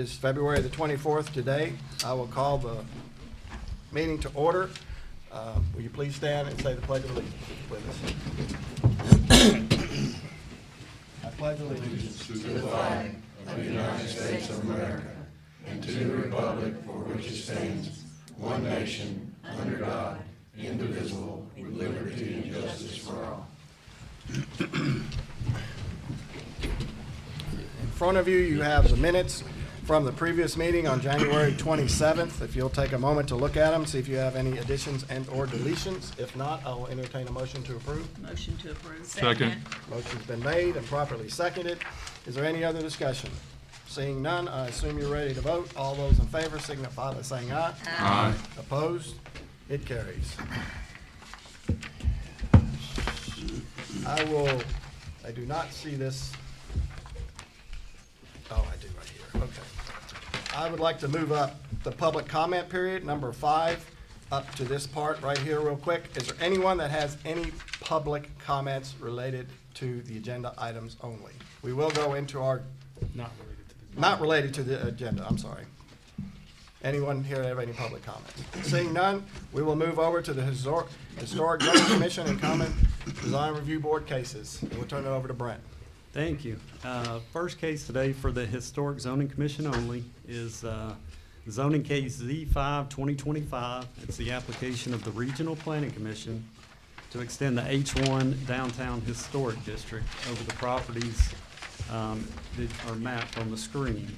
It's February the 24th today. I will call the meeting to order. Will you please stand and say the Pledge of Allegiance with us? I pledge allegiance to the flag of the United States of America and to the republic for which it stands, one nation, under God, indivisible, with liberty and justice for all. In front of you, you have the minutes from the previous meeting on January 27th. If you'll take a moment to look at them, see if you have any additions and or deletions. If not, I will entertain a motion to approve. Motion to approve. Second. Motion's been made and properly seconded. Is there any other discussion? Seeing none, I assume you're ready to vote. All those in favor signify by saying aye. Aye. Opposed? It carries. I do not see this. Oh, I do right here. Okay. I would like to move up the public comment period, number 5, up to this part right here real quick. Is there anyone that has any public comments related to the agenda items only? We will go into our, not related to the agenda, I'm sorry. Anyone here have any public comments? Seeing none, we will move over to the Historic Zoning Commission and Common Design Review Board cases. And we'll turn it over to Brent. Thank you. First case today for the Historic Zoning Commission only is zoning case Z5-2025. It's the application of the Regional Planning Commission to extend the H1 Downtown Historic District over the properties that are mapped on the screen.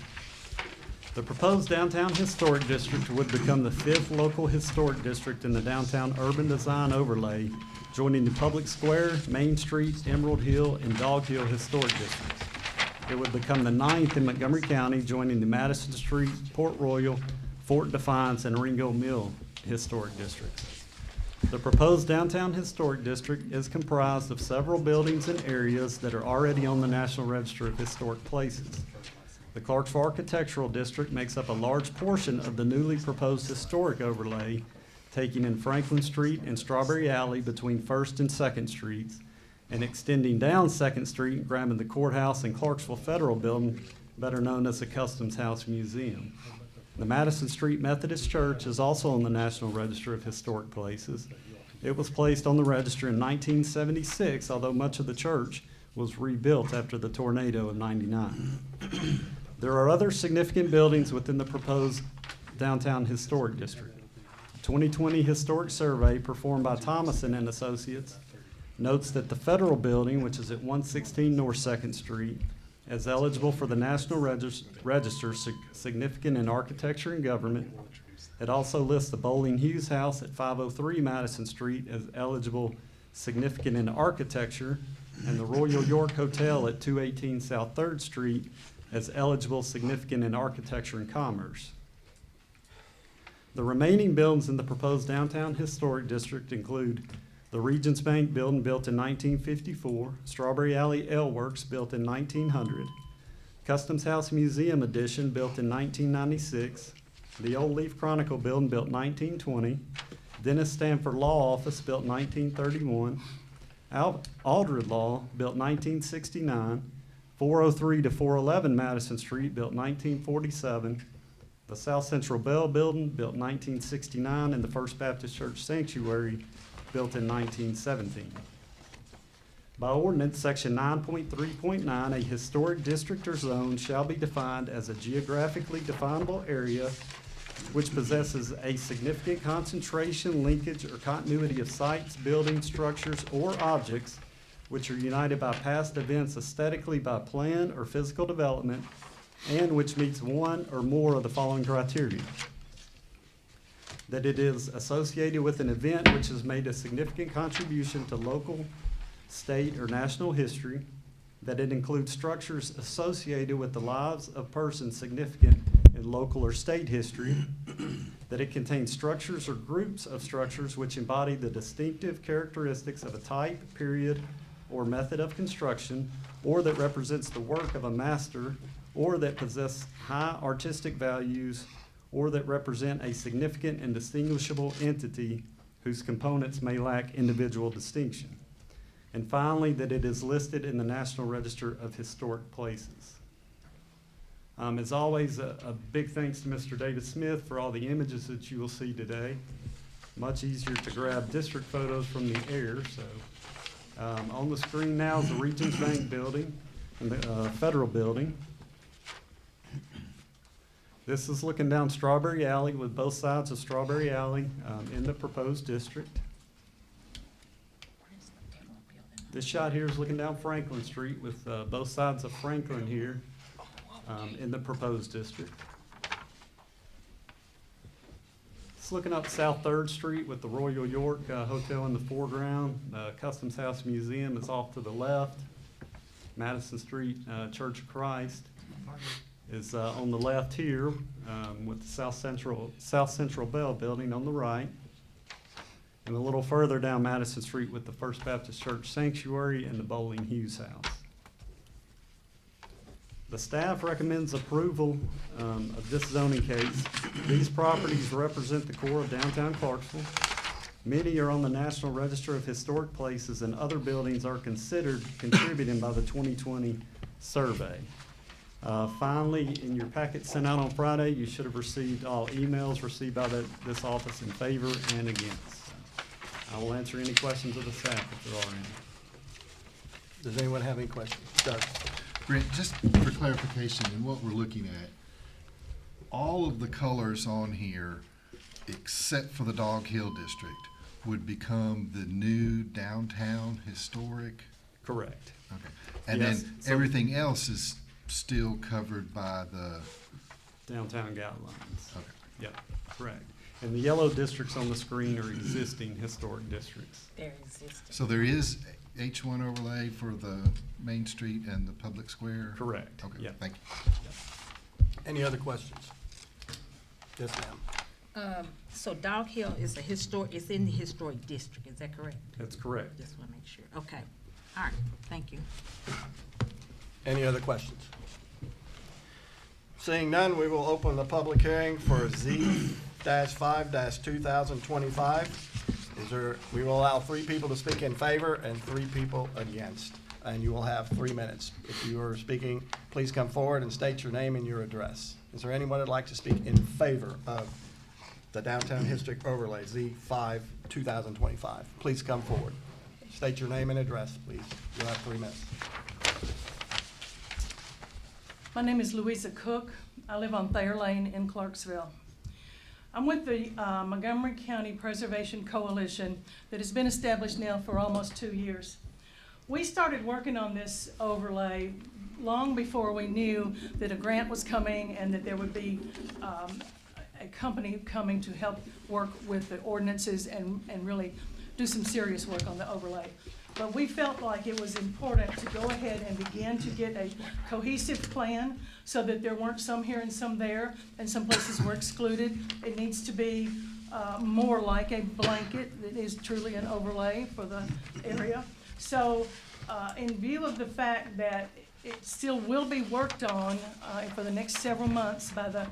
The proposed Downtown Historic District would become the 5th local historic district in the Downtown Urban Design Overlay, joining the Public Square, Main Street, Emerald Hill, and Dog Hill historic districts. It would become the 9th in Montgomery County, joining the Madison Street, Port Royal, Fort Defiance, and Ringo Mill historic districts. The proposed Downtown Historic District is comprised of several buildings and areas that are already on the National Register of Historic Places. The Clarksville Architectural District makes up a large portion of the newly proposed historic overlay, taking in Franklin Street and Strawberry Alley between 1st and 2nd Streets, and extending down 2nd Street and grabbing the courthouse and Clarksville Federal Building, better known as the Customs House Museum. The Madison Street Methodist Church is also on the National Register of Historic Places. It was placed on the register in 1976, although much of the church was rebuilt after the tornado of '99. There are other significant buildings within the proposed Downtown Historic District. 2020 historic survey performed by Thomason and Associates notes that the Federal Building, which is at 116 North 2nd Street, is eligible for the National Register significant in architecture and government. It also lists the Bowling Hughes House at 503 Madison Street as eligible significant in architecture, and the Royal York Hotel at 218 South 3rd Street as eligible significant in architecture and commerce. The remaining buildings in the proposed Downtown Historic District include the Regions Bank building built in 1954, Strawberry Alley Ale Works built in 1900, Customs House Museum Addition built in 1996, the Old Leaf Chronicle building built 1920, Dennis Stanford Law Office built 1931, Aldred Law built 1969, 403 to 411 Madison Street built 1947, the South Central Bell Building, built 1969, and the First Baptist Church Sanctuary, built in 1917. By ordinance, section 9.3.9, a historic district or zone shall be defined as a geographically definable area which possesses a significant concentration, linkage, or continuity of sites, buildings, structures, or objects which are united by past events aesthetically by plan or physical development, and which meets one or more of the following criteria: that it is associated with an event which has made a significant contribution to local, state, or national history, that it includes structures associated with the lives of persons significant in local or state history, that it contains structures or groups of structures which embody the distinctive characteristics of a type, period, or method of construction, or that represents the work of a master, or that possess high artistic values, or that represent a significant and distinguishable entity whose components may lack individual distinction. And finally, that it is listed in the National Register of Historic Places. As always, a big thanks to Mr. David Smith for all the images that you will see today. Much easier to grab district photos from the air, so. On the screen now is the Regions Bank building and the Federal building. This is looking down Strawberry Alley with both sides of Strawberry Alley in the proposed district. This shot here is looking down Franklin Street with both sides of Franklin here in the proposed district. It's looking up South 3rd Street with the Royal York Hotel in the foreground. Customs House Museum is off to the left. Madison Street Church of Christ is on the left here with the South Central Bell building on the right. And a little further down Madison Street with the First Baptist Church Sanctuary and the Bowling Hughes House. The staff recommends approval of this zoning case. These properties represent the core of downtown Clarksville. Many are on the National Register of Historic Places, and other buildings are considered contributing by the 2020 survey. Finally, in your packet sent out on Friday, you should have received all emails received by this office in favor and against. I will answer any questions of the staff if there are any. Does anyone have any questions? Doug? Brent, just for clarification in what we're looking at, all of the colors on here, except for the Dog Hill District, would become the new downtown historic? Correct. Okay. And Yes, then so- everything else is still covered by the, Downtown guidelines. okay. Yep, correct. And the yellow districts on the screen are existing historic districts. They're existing. So there is H1 overlay for the Main Street and the public square? Correct. Okay, Yep. thank you. Any other questions? Yes, ma'am. So Dog Hill is it's in the historic district, is that correct? That's correct. Just wanna make sure. Okay, all right, thank you. Any other questions? Seeing none, we will open the public hearing for Z-5-2025. We will allow 3 people to speak in favor and 3 people against, and you will have 3 minutes. If you are speaking, please come forward and state your name and your address. Is there anyone that'd like to speak in favor of the Downtown District Overlay, Z-5-2025? Please come forward. State your name and address, please. You'll have 3 minutes. My name is Louisa Cook. I live on Thayer Lane in Clarksville. I'm with the Montgomery County Preservation Coalition that has been established now for almost 2 years. We started working on this overlay long before we knew that a grant was coming and that there would be a company coming to help work with the ordinances and really do some serious work on the overlay. But we felt like it was important to go ahead and begin to get a cohesive plan so that there weren't some here and some there, and some places were excluded. It needs to be more like a blanket that is truly an overlay for the area. So in view of the fact that it still will be worked on for the next several months by the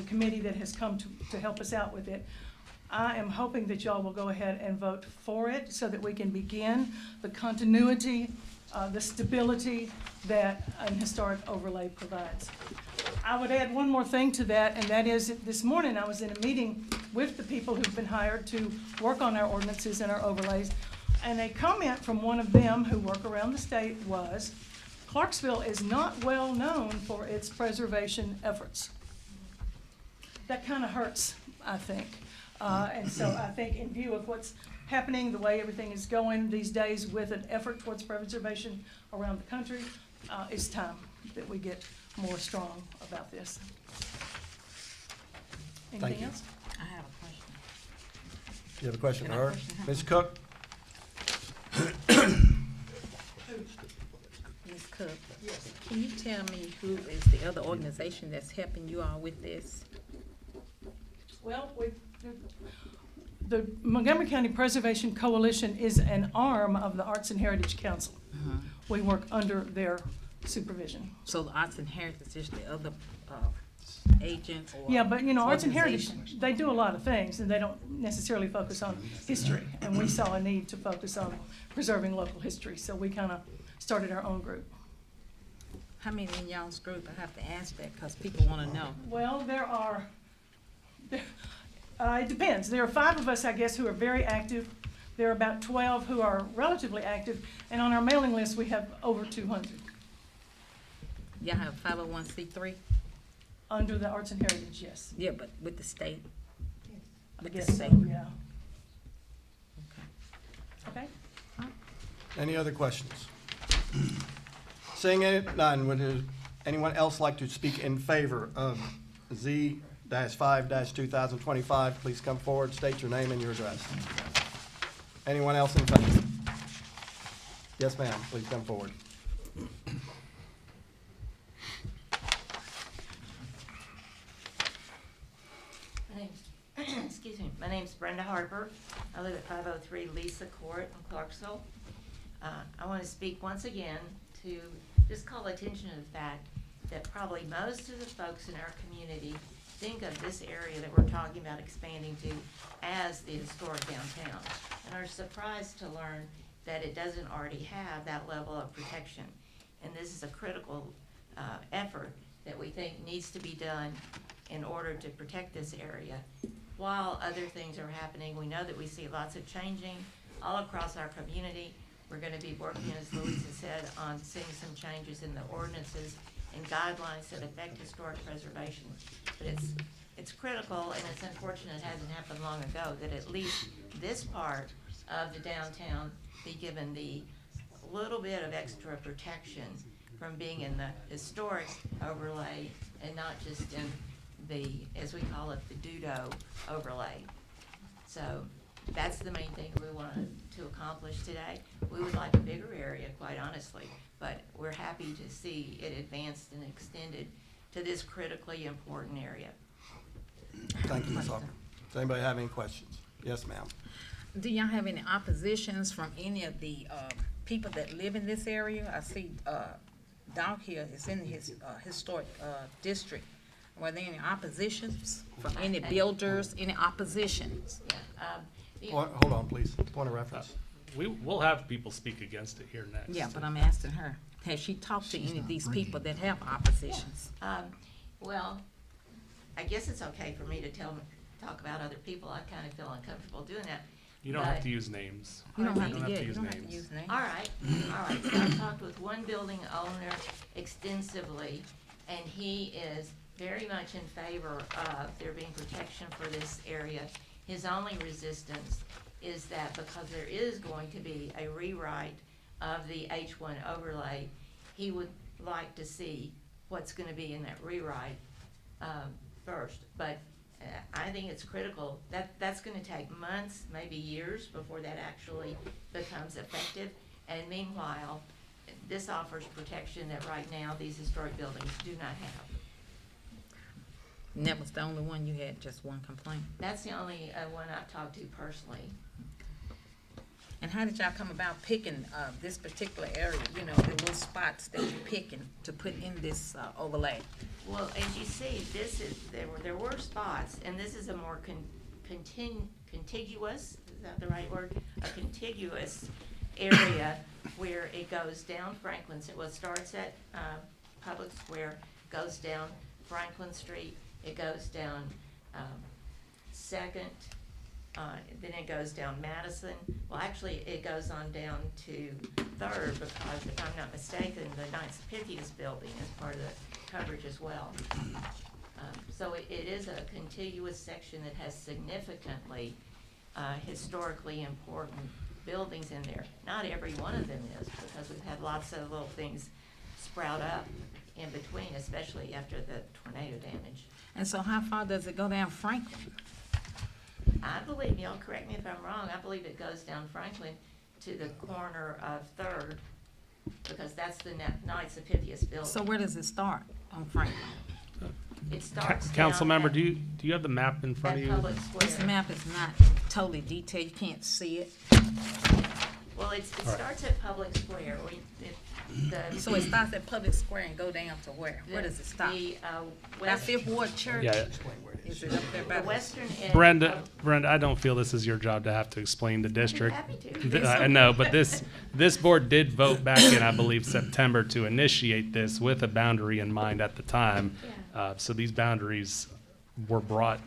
committee that has come to help us out with it, I am hoping that y'all will go ahead and vote for it so that we can begin the continuity, the stability that an historic overlay provides. I would add one more thing to that, and that is that this morning I was in a meeting with the people who've been hired to work on our ordinances and our overlays, and a comment from one of them who work around the state was, Clarksville is not well known for its preservation efforts. That kind of hurts, I think. And so I think in view of what's happening, the way everything is going these days with an effort towards preservation around the country, it's time that we get more strong about this. Anything you. else? I have a question. You have a question for Can I her? question her? Ms. Cook? Ms. Cook? Yes. Can you tell me who is the other organization that's helping you all with this? Well, the Montgomery County Preservation Coalition is an arm of the Arts and Heritage Council. We work under their supervision. So the Arts and Heritage is the other agent or? Yeah, but Arts and Heritage, organization? they do a lot of things, and they don't necessarily focus on history. And we saw a need to focus on preserving local history, so we kind of started our own group. How many in y'all's group? I have to ask that because people want to know. Well, it depends. There are 5 of us, I guess, who are very active. There are about 12 who are relatively active, and on our mailing list, we have over 200 Y'all have 501c3? under the Arts and Heritage, yes. Yeah, but with the state. I With the guess so, state. yeah. Okay? Any other questions? Seeing none, would anyone else like to speak in favor of Z-5-2025? Please come forward, state your name and your address. Anyone else in favor? Yes, ma'am, please come forward. Excuse me, my name's Brenda Harper. I live at 503 Lisa Court in Clarksville. I want to speak once again to just call attention to the fact that probably most of the folks in our community think of this area that we're talking about expanding to as the historic downtown, and are surprised to learn that it doesn't already have that level of protection. And this is a critical effort that we think needs to be done in order to protect this area. While other things are happening, we know that we see lots of changing all across our community. We're gonna be working, as Louisa said, on seeing some changes in the ordinances and guidelines that affect historic preservation. But it's critical, and it's unfortunate it hasn't happened long ago, that at least this part of the downtown be given the little bit of extra protection from being in the historic overlay and not just in the, as we call it, the Dudo overlay. So that's the main thing we wanted to accomplish today. We would like a bigger area, quite honestly, but we're happy to see it advanced and extended to this critically important area. Thank you, Ms. Harper. Does anybody have any questions? Yes, ma'am. Do y'all have any oppositions from any of the people that live in this area? I see Doc here is in his historic district. Were there any oppositions from any builders, any oppositions? Yeah, Hold on, please. Point of reference. We'll have people speak against it here next. Yeah, but I'm asking her, has she talked to any of these people that have oppositions? well, I guess it's okay for me to talk about other people. I kind of feel uncomfortable doing that. You don't have But- to use names. You don't have You to, don't have yeah, to you use don't have to names. use names. All right. So I talked with one building owner extensively, and he is very much in favor of there being protection for this area. His only resistance is that because there is going to be a rewrite of the H1 overlay, he would like to see what's gonna be in that rewrite first. But I think it's critical, that's gonna take months, maybe years, before that actually becomes effective. And meanwhile, this offers protection that right now these historic buildings do not have. And that was the only one you had, just one complaint? That's the only one I've talked to personally. And how did y'all come about picking this particular area, you know, the little spots that you're picking to put in this overlay? Well, as you see, there were spots, and this is a more contiguous, is that the right word? A contiguous area where it goes down Franklin, well, it starts at Public Square, goes down Franklin Street, it goes down Second, then it goes down Madison. Well, actually, it goes on down to Third, because if I'm not mistaken, the Knights of Pythias building is part of the coverage as well. So it is a contiguous section that has significantly historically important buildings in there. Not every one of them is, because we've had lots of little things sprout up in between, especially after the tornado damage. And so how far does it go down Franklin? I believe, y'all correct me if I'm wrong, I believe it goes down Franklin to the corner of Third, because that's the Knights of Pythias building. So where does it start on Franklin? It starts Council down member, at- do you have the map in front of at you? Public This Square. map is not totally detailed, you can't see it. Well, it right. starts at Public Square. So it starts at Public Square and go down to where? Where does it stop? The, That west, Fifth Ward Church? Yeah, Explain where it is. Is it up there by The the? western end. Brenda, I don't feel this is your job to have to explain the district. happy to. I know, but this board did vote back in, I believe, September to initiate this with a boundary in mind at the time. Yeah. So these boundaries were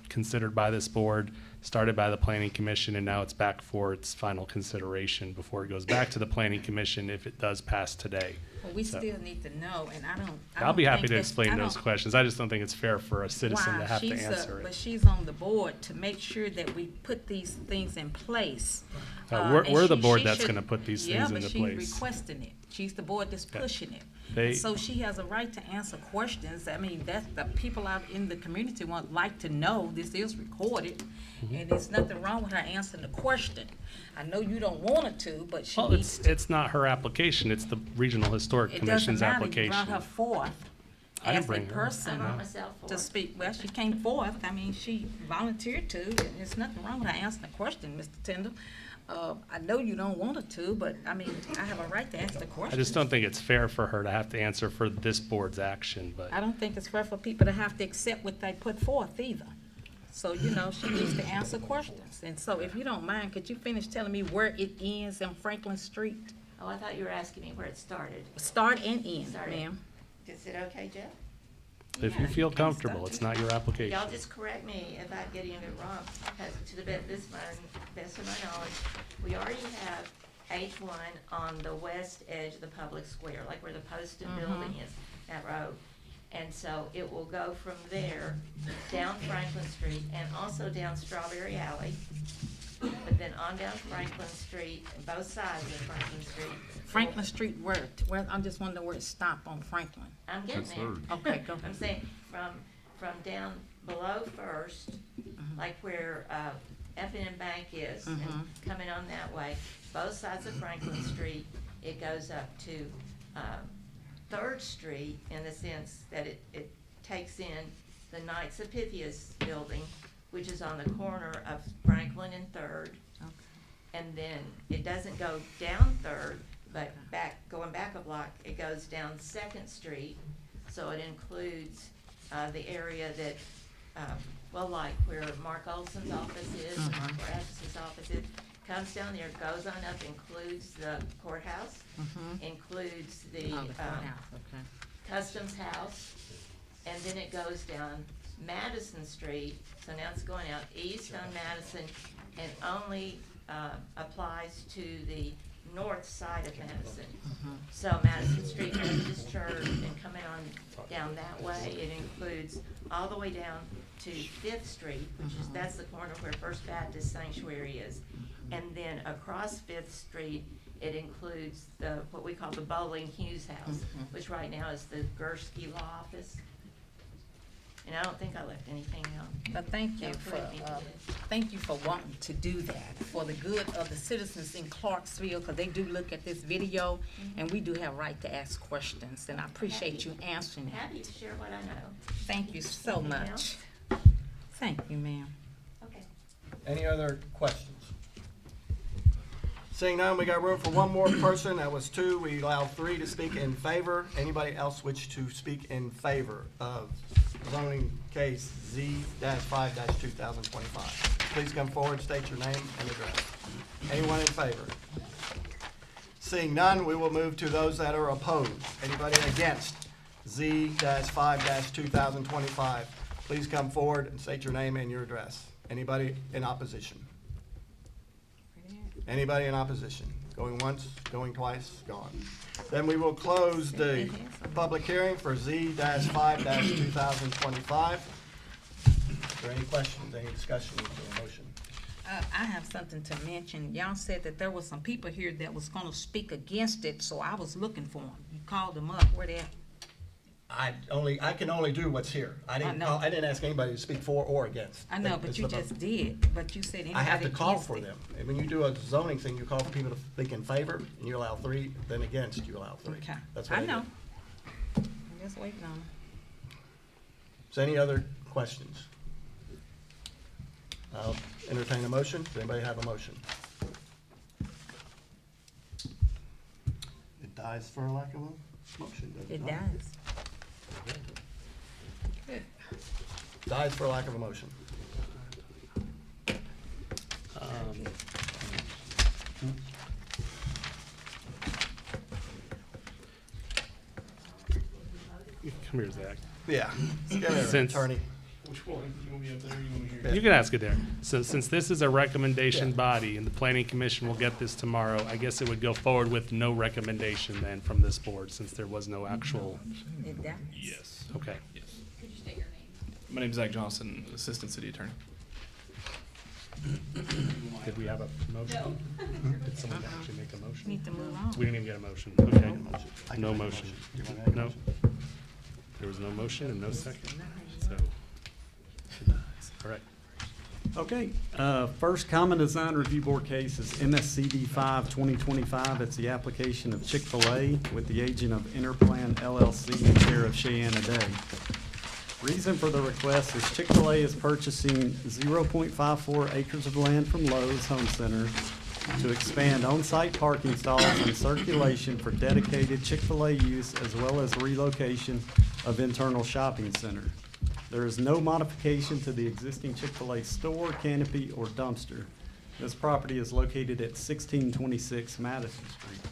considered by this board, started by the planning commission, and now it's back for its final consideration before it goes back to the planning commission if it does pass today. Well, we So- still need to know, and I don't. I'll be happy think to that's- explain I those don't- questions. I just don't think it's fair for a citizen to Why? have to She's a- answer But it. she's on the board to make sure that we put these things in place. We're And the board she that's should- gonna put these Yeah, things but into she's place. requesting it. She's the board that's Yeah. pushing it. They- So she has a right to answer questions. I mean, that's, the people out in the community like to know this is recorded. Mm-hmm. And there's nothing wrong with her answering the question. I know you don't want her to, but she Well, needs to. it's not her application, it's the Regional Historic It doesn't Commission's matter. You application. brought her forth I didn't as a bring her. person I brought myself to forth. speak. Well, she came forth. I mean, she volunteered to, and there's nothing wrong with her answering the question, Mr. Tindall. I know you don't want her to, but I mean, I have a right to ask the question. I just don't think it's fair for her to have to answer for this board's action, but I don't think it's fair for people to have to accept what they put forth either. So, you know, she needs to answer questions. And so if you don't mind, could you finish telling me where it ends on Franklin Street? Oh, I thought you were asking me where it started. Start and end, Started. ma'am. Is it okay, Jeff? if you Yeah, feel you can't comfortable, stop. it's not your application. Y'all just correct me if I'm getting it wrong, because to the best of my knowledge, we already have H1 on the west edge of the public square, like where the Poston building is, that road. And so it will go from there down Franklin Street and also down Strawberry Alley, but then on down Franklin Street, both sides of Franklin Street. Franklin Street, where, I'm just wondering where it stopped on Franklin. I'm getting there. Okay, go I'm ahead. saying from down below First, like where F&M Bank is, and coming on that way, both sides of Franklin Street, it goes up to Third Street in the sense that it takes in the Knights of Pythias building, which is on the corner of Franklin and Third. Okay. And then it doesn't go down Third, but going back a block, it goes down Second Street. So it includes the area that, well, like where Mark Olson's office is, and Mark Rasmus's office is, comes down there, goes on up, includes the courthouse, includes the Oh, the courthouse, okay. Customs House, and then it goes down Madison Street, so now it's going out east on Madison, and only applies to the north side of Madison. So Madison Street, Methodist Church, and coming on down that way, it includes all the way down to Fifth Street, which is, that's the corner where First Baptist Sanctuary is. And then across Fifth Street, it includes what we call the Bowling Hughes House, which right now is the Gursky Law Office. And I don't think I left anything out. But thank you Don't for, correct me if I did. thank you for wanting to do that, for the good of the citizens in Clarksville, because they do look at this video, and we do have right to ask questions, and I appreciate you answering it. Happy to share what I know. Thank you so Anything much. else? Thank you, ma'am. Okay. Any other questions? Seeing none, we got room for one more person. That was two. We allow three to speak in favor. Anybody else wish to speak in favor of zoning case Z-5-2025? Please come forward, state your name and address. Anyone in favor? Seeing none, we will move to those that are opposed. Anybody against Z-5-2025? Please come forward and state your name and your address. Anybody in opposition? Anybody in opposition? Going once, going twice, gone. Then we will close the public hearing for Z-5-2025. Is there any questions, any discussion, or motion? I have something to mention. Y'all said that there was some people here that was gonna speak against it, so I was looking for them. You called them up, where they at? I can only do what's here. I know. didn't ask anybody to speak for or against. I know, but It's you about- just did, but you said anybody I have to call against for it. them. And when you do a zoning thing, you call for people to speak in favor, and you allow three, then against, you allow three. Okay, That's what I do. know. I'm just waiting on them. Is there any other questions? I'll entertain a motion. Does anybody have a motion? It dies for lack of a motion, does it It not? does. Good. Dies for lack of a motion. Come here, Zach. Yeah. Get there, Since- attorney. Which one? You want me up there or you want me here? You can ask it there. So since this is a recommendation body and the planning commission will get this tomorrow, I guess it would go forward with no recommendation then from this board, since there was no actual, It dies. Yes. okay. Yes. My name's Zach Johnson, Assistant City Attorney. Did we have a motion? Did someone actually make a motion? Need to move on. We didn't even get a motion. Okay. I can No make a motion. Do you want to make a No. motion? There was no motion and no second. So, all right. Okay, first Common Design Review Board case is MSCD 5/2025. It's the application of Chick-fil-A with the agent of Interplan LLC and care of Cheyenne Day. Reason for the request is Chick-fil-A is purchasing 0.54 acres of land from Lowe's Home Center to expand on-site parking stalls and circulation for dedicated Chick-fil-A use as well as relocation of internal shopping center. There is no modification to the existing Chick-fil-A store, canopy, or dumpster. This property is located at 1626 Madison Street.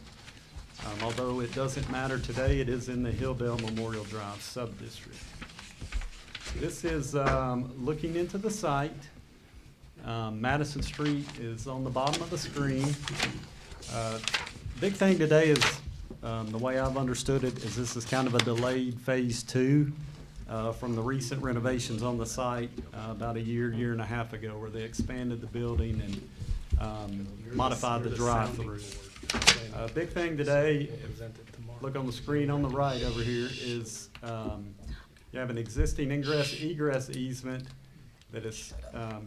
Although it doesn't matter today, it is in the Hilldale Memorial Drive sub-district. This is looking into the site. Madison Street is on the bottom of the screen. Big thing today is, the way I've understood it, is this is kind of a delayed phase two from the recent renovations on the site about a year and a half ago, where they expanded the building and modified the drive-through. Big thing today, look on the screen on the right over here, is you have an existing ingress-egress easement that is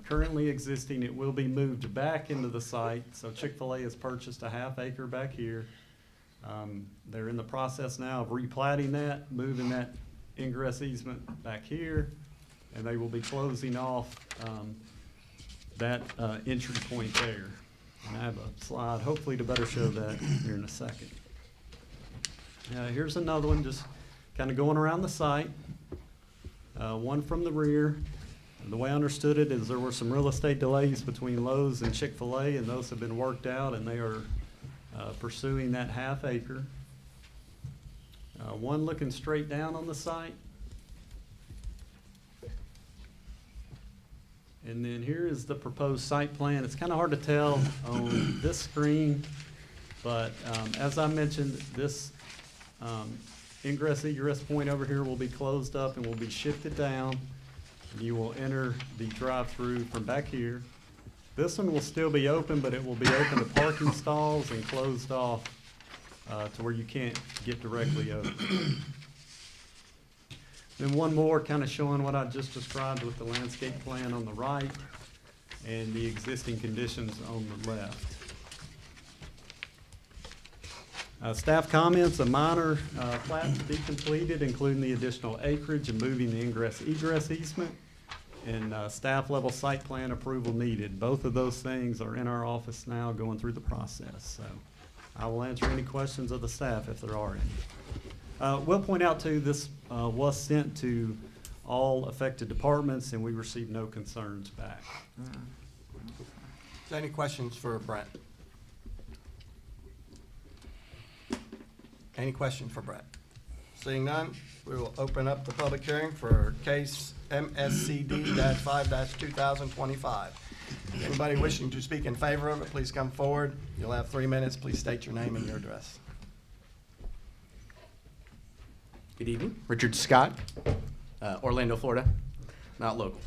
currently existing. It will be moved back into the site. So Chick-fil-A has purchased a half acre back here. They're in the process now of replatting that, moving that ingress easement back here, and they will be closing off that entry point there. And I have a slide, hopefully to better show that here in a second. Here's another one, just kind of going around the site. One from the rear. And the way I understood it is there were some real estate delays between Lowe's and Chick-fil-A, and those have been worked out, and they are pursuing that half acre. One looking straight down on the site. And then here is the proposed site plan. It's kind of hard to tell on this screen, but as I mentioned, this ingress egress point over here will be closed up and will be shifted down. You will enter the drive-through from back here. This one will still be open, but it will be open to parking stalls and closed off to where you can't get directly over. Then one more kind of showing what I just described with the landscape plan on the right and the existing conditions on the left. Staff comments, a minor plat to be completed, including the additional acreage and moving the ingress-egress easement, and staff level site plan approval needed. Both of those things are in our office now, going through the process. So I will answer any questions of the staff if there are any. We'll point out too, this was sent to all affected departments, and we received no concerns back. Is there any questions for Brent? Any questions for Brett? Seeing none, we will open up the public hearing for case MSCD-5-2025. Anybody wishing to speak in favor of it, please come forward. You'll have 3 minutes. Please state your name and your address. Good evening. Richard Scott, Orlando, Florida, not local.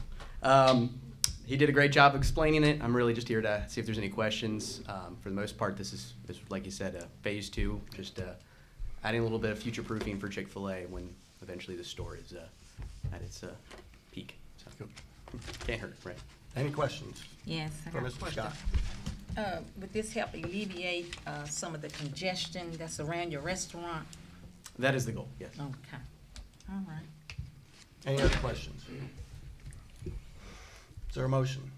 He did a great job explaining it. I'm really just here to see if there's any questions. For the most part, this is like you said, phase two, just adding a little bit of future proofing for Chick-fil-A when eventually the store is at its peak. So, can't hurt, right? Any questions Yes, I for got a Mr. question. Scott? Would this help alleviate some of the congestion that's around your restaurant? That is the goal, yes. Okay, all right. Any other questions? Is there a motion?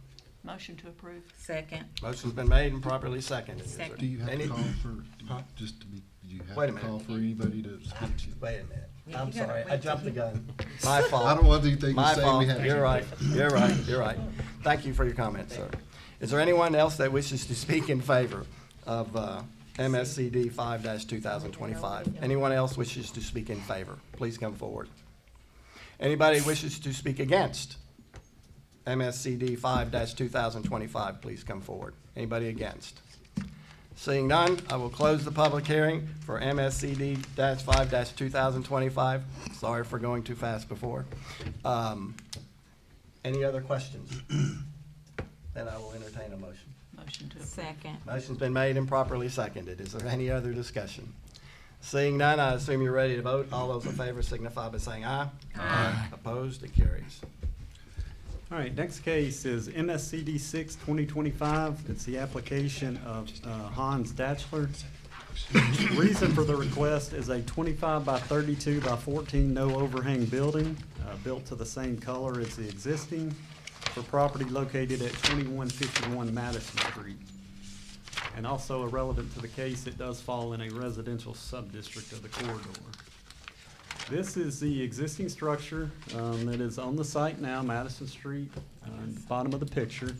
Motion to approve. Second. Motion's been made and properly seconded. Is there Second. Do you have any- to call for, Huh? just to be, do you Wait a have to minute. call for anybody to speak to you? Wait a minute. Yeah, I'm you gotta sorry, wait I jumped the till gun. My fault. I don't want anything to My say fault. we have. You're right. You're right. You're right. Thank you for your comment, sir. Is there anyone else that wishes to speak in favor of MSCD 5-2025? Anyone else wishes to speak in favor? Please come forward. Anybody wishes to speak against MSCD 5-2025? Please come forward. Anybody against? Seeing none, I will close the public hearing for MSCD 5-2025. Sorry for going too fast before. Any other questions? Then I will entertain a motion. Motion to approve. Second. Motion's been made and properly seconded. Is there any other discussion? Seeing none, I assume you're ready to vote. All those in favor signify by saying aye. Aye. Opposed? It carries. All right, next case is MSCD 6-2025. It's the application of Hans Datchler. Reason for the request is a 25 by 32 by 14 no overhang building, built to the same color as the existing, for property located at 2151 Madison Street. And also irrelevant to the case, it does fall in a residential sub-district of the corridor. This is the existing structure that is on the site now, Madison Street, bottom of the picture.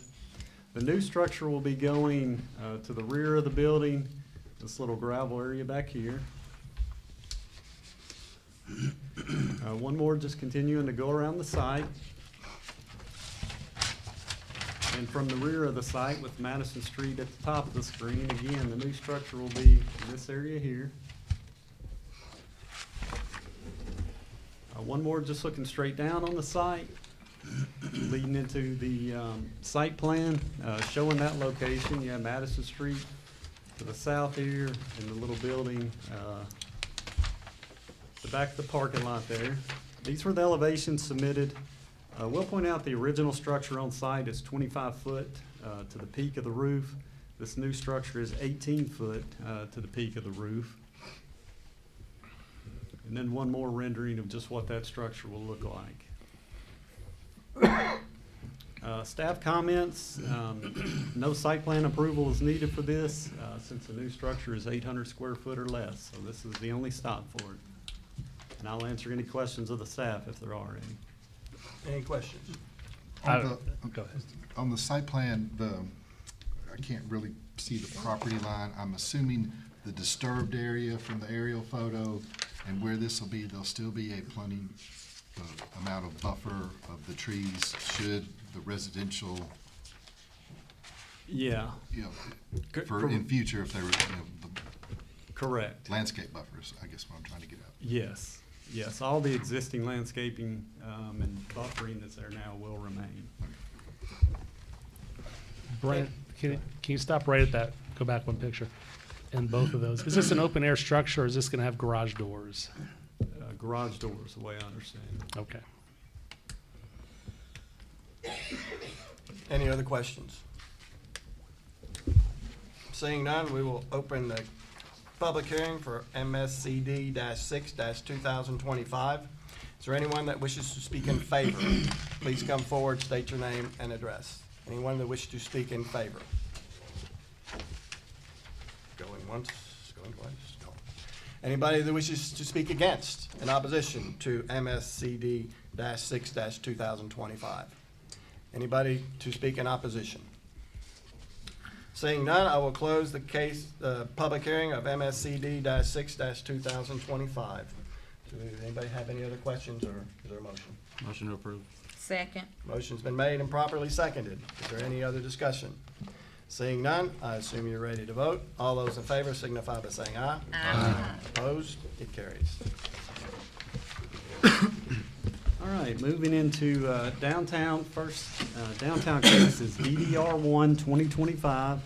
The new structure will be going to the rear of the building, this little gravel area back here. One more just continuing to go around the site. And from the rear of the site with Madison Street at the top of the screen, again, the new structure will be in this area here. One more just looking straight down on the site, leading into the site plan, showing that location. You have Madison Street to the south here, and the little building, the back of the parking lot there. These were the elevations submitted. We'll point out the original structure on site is 25 foot to the peak of the roof. This new structure is 18 foot to the peak of the roof. And then one more rendering of just what that structure will look like. Staff comments, no site plan approval is needed for this, since the new structure is 800 square foot or less, so this is the only stop for it. And I'll answer any questions of the staff if there are any. Any questions? On Go the, ahead. on the site plan, I can't really see the property line. I'm assuming the disturbed area from the aerial photo and where this will be, there'll still be a plenty amount of buffer of the trees should the residential, Yeah, you know, Cor- for in future if there were, the correct. landscape buffers, I guess what I'm trying to get at. Yes, yes, all the existing landscaping and buffering that's there now will remain. Brent, can you stop right at that, go back one picture, in both of those? Is this an open air structure, or is this gonna have garage doors? Garage doors, the way I understand it. Okay. Any other questions? Seeing none, we will open the public hearing for MSCD 6-2025. Is there anyone that wishes to speak in favor? Please come forward, state your name and address. Anyone that wishes to speak in favor? Going once, going twice, go. Anybody that wishes to speak against, in opposition to MSCD 6-2025? Anybody to speak in opposition? Seeing none, I will close the case, public hearing of MSCD 6-2025. Do anybody have any other questions, or is there a motion? Motion to approve. Second. Motion's been made and properly seconded. Is there any other discussion? Seeing none, I assume you're ready to vote. All those in favor signify by saying aye. Aye. Opposed? It carries. All right, moving into downtown. First, downtown case is DDR 1-2025.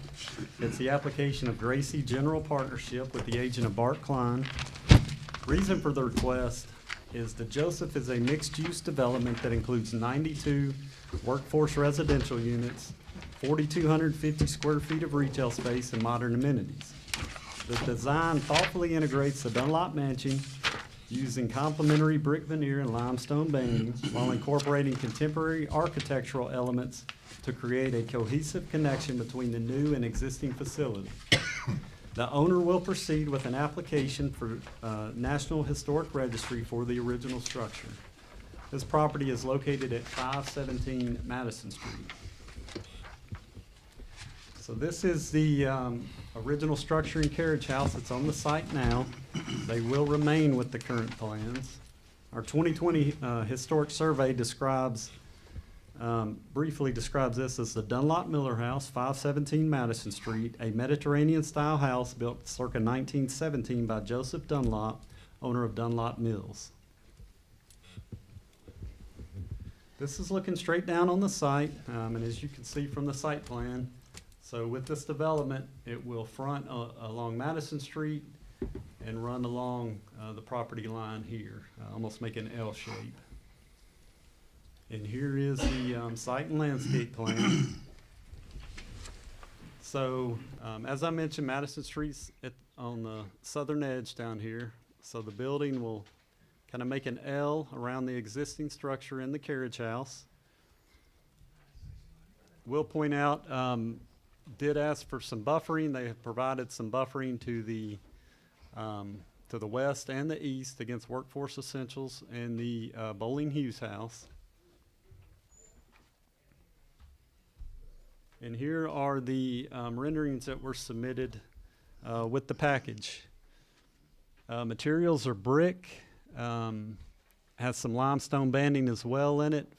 It's the application of Gracie General Partnership with the agent of Bart Klein. Reason for the request is that Joseph is a mixed-use development that includes 92 workforce residential units, 4,250 square feet of retail space, and modern amenities. The design thoughtfully integrates the Dunlop matching using complementary brick veneer and limestone banding while incorporating contemporary architectural elements to create a cohesive connection between the new and existing facility. The owner will proceed with an application for National Historic Registry for the original structure. This property is located at 517 Madison Street. So this is the original structure and carriage house that's on the site now. They will remain with the current plans. Our 2020 historic survey briefly describes this as the Dunlop Miller House, 517 Madison Street, a Mediterranean-style house built circa 1917 by Joseph Dunlop, owner of Dunlop Mills. This is looking straight down on the site, and as you can see from the site plan, so with this development, it will front along Madison Street and run along the property line here, almost make an L shape. And here is the site and landscape plan. So, as I mentioned, Madison Street's on the southern edge down here. So the building will kind of make an L around the existing structure in the carriage house. We'll point out, did ask for some buffering. They have provided some buffering to the west and the east against Workforce Essentials and the Bowling Hughes house. And here are the renderings that were submitted with the package. Materials are brick, has some limestone banding as well in it,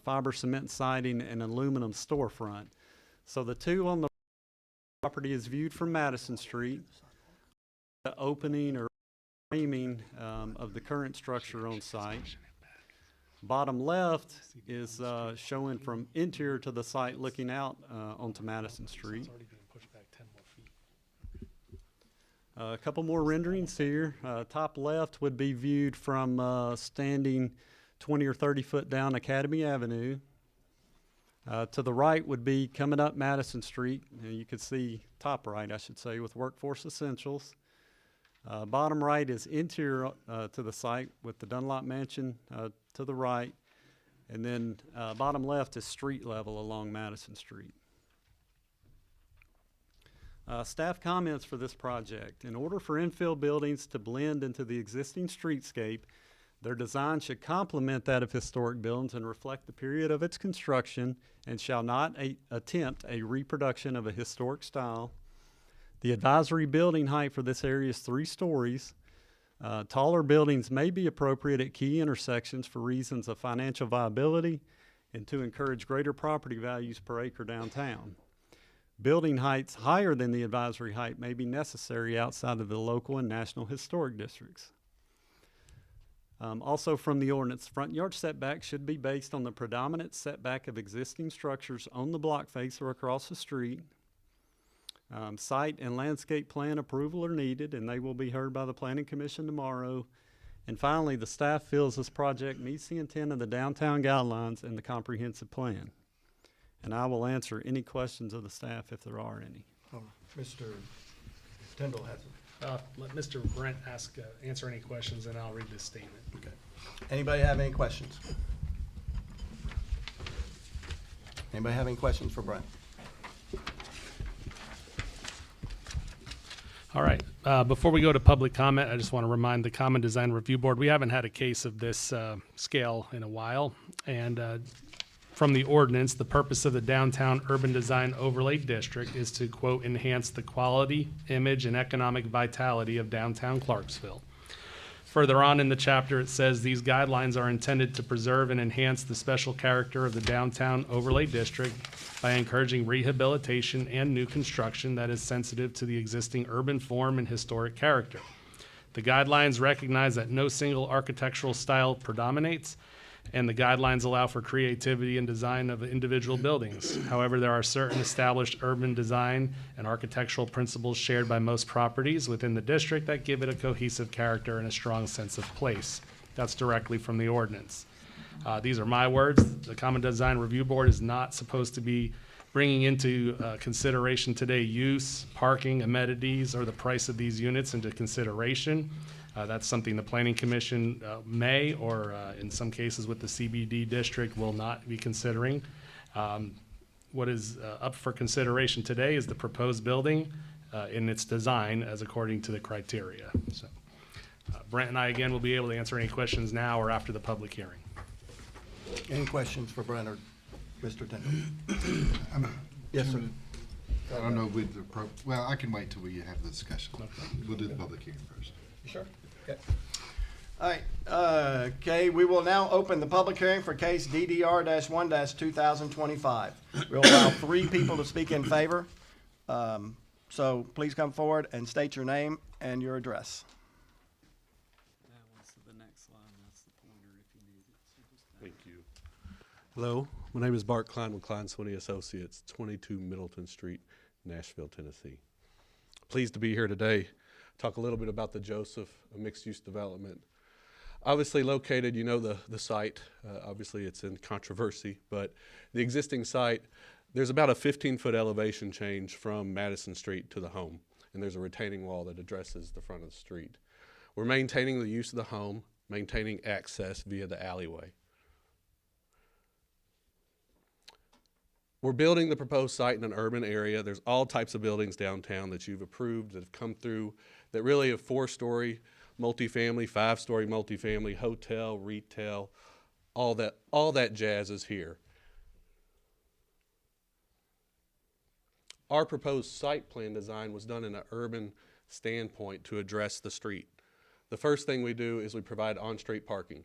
fiber cement siding, and aluminum storefront. So the two on the property is viewed from Madison Street. The opening or framing of the current structure on site. Bottom left is showing from interior to the site looking out onto Madison Street. A couple more renderings here. Top left would be viewed from standing 20 or 30 foot down Academy Avenue. To the right would be coming up Madison Street. You could see top right, I should say, with Workforce Essentials. Bottom right is interior to the site with the Dunlop Mansion to the right. And then bottom left is street level along Madison Street. Staff comments for this project. In order for infill buildings to blend into the existing streetscape, their design should complement that of historic buildings and reflect the period of its construction and shall not attempt a reproduction of a historic style. The advisory building height for this area is 3 stories. Taller buildings may be appropriate at key intersections for reasons of financial viability and to encourage greater property values per acre downtown. Building heights higher than the advisory height may be necessary outside of the local and national historic districts. Also from the ordinance, front yard setback should be based on the predominant setback of existing structures on the block face or across the street. Site and landscape plan approval are needed, and they will be heard by the Planning Commission tomorrow. And finally, the staff feels this project meets the intent of the downtown guidelines and the comprehensive plan. And I will answer any questions of the staff if there are any. Mr. Tyndall has it. Let Mr. Brent answer any questions, and I'll read this statement. Okay. Anybody have any questions? Anybody have any questions for Brent? All right. Before we go to public comment, I just want to remind the Common Design Review Board, we haven't had a case of this scale in a while. And from the ordinance, the purpose of the Downtown Urban Design Overlay District is to, quote, enhance the quality, image, and economic vitality of downtown Clarksville. Further on in the chapter, it says these guidelines are intended to preserve and enhance the special character of the Downtown Overlay District by encouraging rehabilitation and new construction that is sensitive to the existing urban form and historic character. The guidelines recognize that no single architectural style predominates, and the guidelines allow for creativity and design of individual buildings. However, there are certain established urban design and architectural principles shared by most properties within the district that give it a cohesive character and a strong sense of place. That's directly from the ordinance. These are my words. The Common Design Review Board is not supposed to be bringing into consideration today use, parking, amenities, or the price of these units into consideration. That's something the Planning Commission may, or in some cases with the CBD district, will not be considering. What is up for consideration today is the proposed building in its design as according to the criteria. So Brent and I, again, will be able to answer any questions now or after the public hearing. Any questions for Brent or Mr. Tinker? Yes, sir. I don't know with the, well, I can wait till we have the discussion. We'll do the public hearing first. Sure. Okay. All right, okay, we will now open the public hearing for case DDR-1-2025. We'll allow 3 people to speak in favor. So please come forward and state your name and your address. That was the next slide, that's the pointer if you need it. So just Thank you. Hello, my name is Bart Klein with Klein Swinney Associates, 22 Middleton Street, Nashville, Tennessee. Pleased to be here today. Talk a little bit about the Joseph, a mixed-use development. Obviously located, you know the site, obviously it's in controversy, but the existing site, there's about a 15-foot elevation change from Madison Street to the home, and there's a retaining wall that addresses the front of the street. We're maintaining the use of the home, maintaining access via the alleyway. We're building the proposed site in an urban area. There's all types of buildings downtown that you've approved that have come through that really have 4-story multifamily, 5-story multifamily, hotel, retail, all that jazz is here. Our proposed site plan design was done in an urban standpoint to address the street. The first thing we do is we provide on-street parking.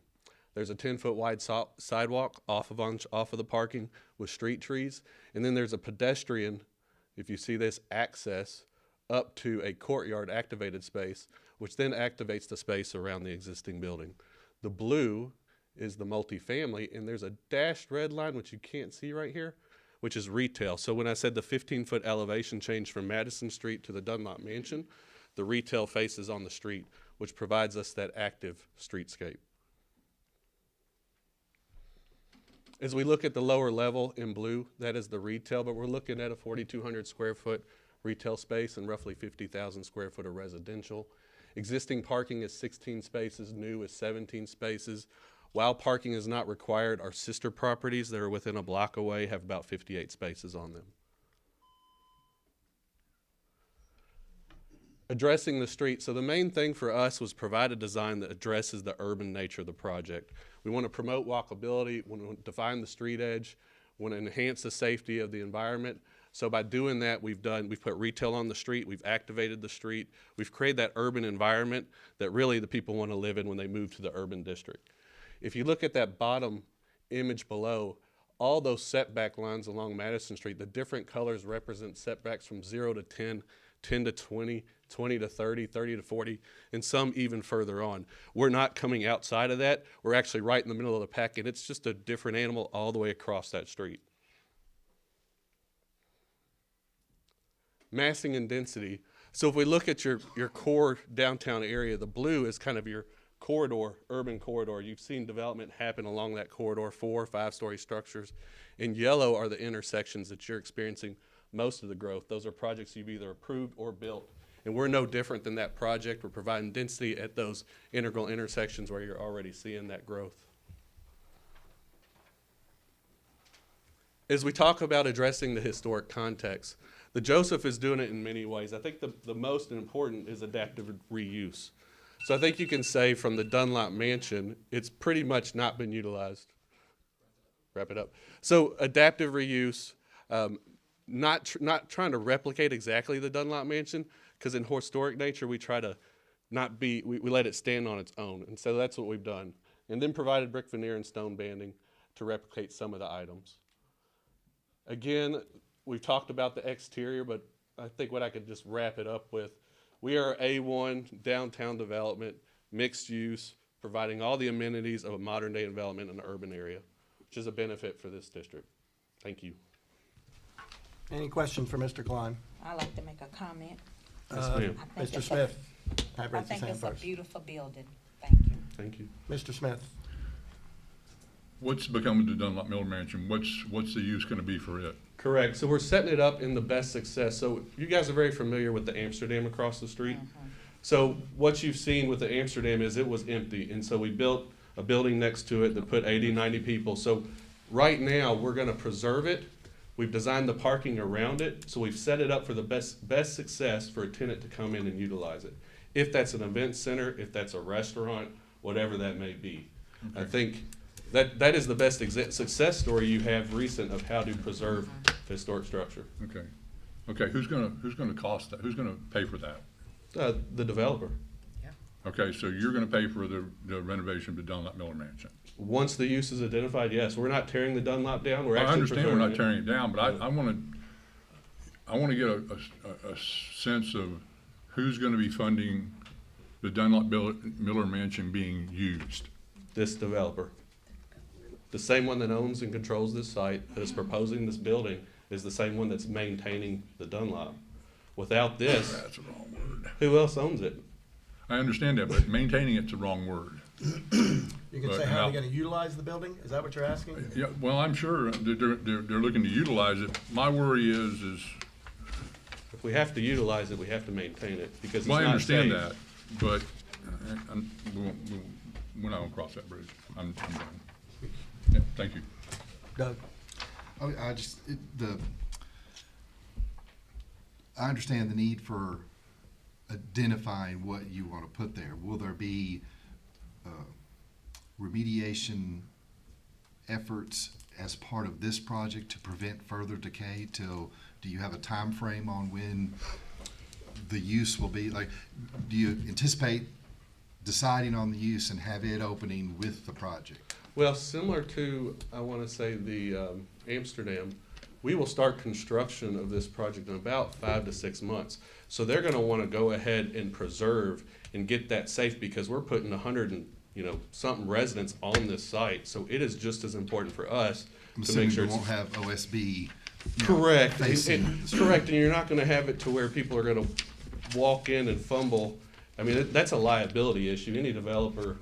There's a 10-foot wide sidewalk off of the parking with street trees, and then there's a pedestrian, if you see this, access up to a courtyard activated space, which then activates the space around the existing building. The blue is the multifamily, and there's a dashed red line, which you can't see right here, which is retail. So when I said the 15-foot elevation change from Madison Street to the Dunlop Mansion, the retail faces on the street, which provides us that active streetscape. As we look at the lower level in blue, that is the retail, but we're looking at a 4,200 square foot retail space and roughly 50,000 square foot of residential. Existing parking is 16 spaces, new is 17 spaces. While parking is not required, our sister properties that are within a block away have about 58 spaces on them. Addressing the street, so the main thing for us was provide a design that addresses the urban nature of the project. We want to promote walkability, we want to define the street edge, we want to enhance the safety of the environment. So by doing that, we've put retail on the street, we've activated the street, we've created that urban environment that really the people want to live in when they move to the urban district. If you look at that bottom image below, all those setback lines along Madison Street, the different colors represent setbacks from 0 to 10, 10 to 20, 20 to 30, 30 to 40, and some even further on. We're not coming outside of that. We're actually right in the middle of the pack, and it's just a different animal all the way across that street. Massing and density. So if we look at your core downtown area, the blue is kind of your corridor, urban corridor. You've seen development happen along that corridor, 4- or 5-story structures. In yellow are the intersections that you're experiencing most of the growth. Those are projects you've either approved or built. And we're no different than that project. We're providing density at those integral intersections where you're already seeing that growth. As we talk about addressing the historic context, the Joseph is doing it in many ways. I think the most important is adaptive reuse. So I think you can say from the Dunlop Mansion, it's pretty much not been utilized. Wrap it up. So adaptive reuse, not trying to replicate exactly the Dunlop Mansion, because in historic nature, we try to we let it stand on its own. And so that's what we've done. And then provided brick veneer and stone banding to replicate some of the items. Again, we've talked about the exterior, but I think what I could just wrap it up with, we are A1 downtown development, mixed use, providing all the amenities of a modern day development in an urban area, which is a benefit for this district. Thank you. Any questions for Mr. Klein? I'd like to make a comment. Yes, ma'am. I think Mr. it's Smith, I have raised his think hand it's a first. beautiful building. Thank you. Thank you. Mr. Smith, What's becoming the Dunlop Miller Mansion? What's the use gonna be for it? Correct. So we're setting it up in the best success. So you guys are very familiar with the Amsterdam across the street. So what you've seen with the Amsterdam is it was empty, and so we built a building next to it that put 80, 90 people. So right now, we're gonna preserve it. We've designed the parking around it, so we've set it up for the best success for a tenant to come in and utilize it. If that's an event center, if that's a restaurant, whatever that may be. I think that is the best success story you have recent of how to preserve historic structure. Okay. Okay, who's gonna cost that? Who's gonna pay for that? The developer. Okay, so you're gonna pay for the renovation of the Dunlap Miller Mansion. Once the use is identified, yes, we're not tearing the Dunlop down, we're I actually understand we're not preserving tearing it down, but I wanna get a sense of who's gonna be funding the Dunlop Miller Mansion being used. this developer. The same one that owns and controls this site, that is proposing this building, is the same one that's maintaining the Dunlop. Without this, That's the wrong word. who else owns it? I understand that, but maintaining it's the wrong word. You can But say how now- they're gonna utilize the building? Is that what you're asking? Yeah, well, I'm sure they're looking to utilize it. My worry is, If we have to utilize it, we have to maintain it, because it's well, I not understand safe. that, but we're not gonna cross that bridge. I'm done. Yeah, thank you. Doug? I understand the need for identifying what you want to put there. Will there be remediation efforts as part of this project to prevent further decay till, do you have a time frame on when the use will be? Like, do you anticipate deciding on the use and have it opening with the project? Well, similar to, I want to say, the Amsterdam, we will start construction of this project in about 5 to 6 months. So they're going to want to go ahead and preserve and get that safe, because we're putting 100 and something residents on this site. So it is just as important for us I'm to assuming make sure we it's won't have OSB. correct. Facing the street. Correct, and you're not going to have it to where people are going to walk in and fumble. I mean, that's a liability issue. Any developer,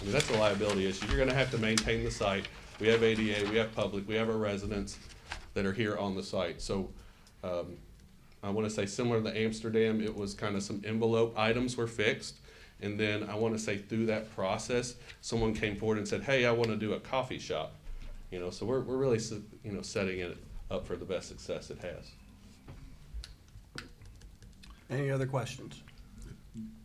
that's a liability issue. You're gonna have to maintain the site. We have ADA, we have public, we have our residents that are here on the site. So, I wanna say similar to the Amsterdam, it was kind of some envelope items were fixed. And then I wanna say through that process, someone came forward and said, hey, I wanna do a coffee shop. So we're really, setting it up for the best success it has. Any other questions?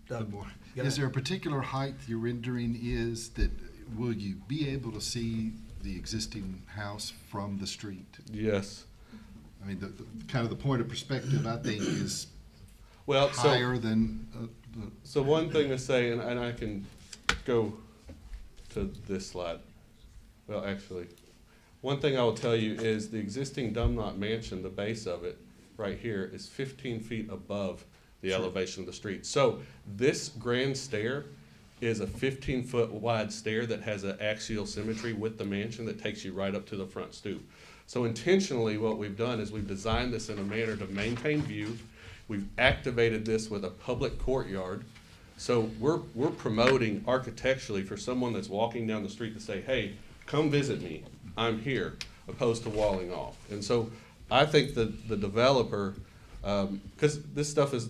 Doug? Go Is ahead. there a particular height your rendering is that, will you be able to see the existing house from the street? Yes. I mean, the kind of the point of perspective, I think, is Well, so. higher than, So one thing to say, and I can go to this slide. Well, actually, one thing I will tell you is the existing Dunlop Mansion, the base of it, right here, is 15 feet above the elevation of the street. So this grand stair is a 15-foot wide stair that has an axial symmetry with the mansion that takes you right up to the front stoop. So intentionally, what we've done is we've designed this in a manner to maintain view. We've activated this with a public courtyard. So we're promoting architecturally for someone that's walking down the street to say, hey, come visit me, I'm here, opposed to walling off. And so I think the developer, because this stuff is,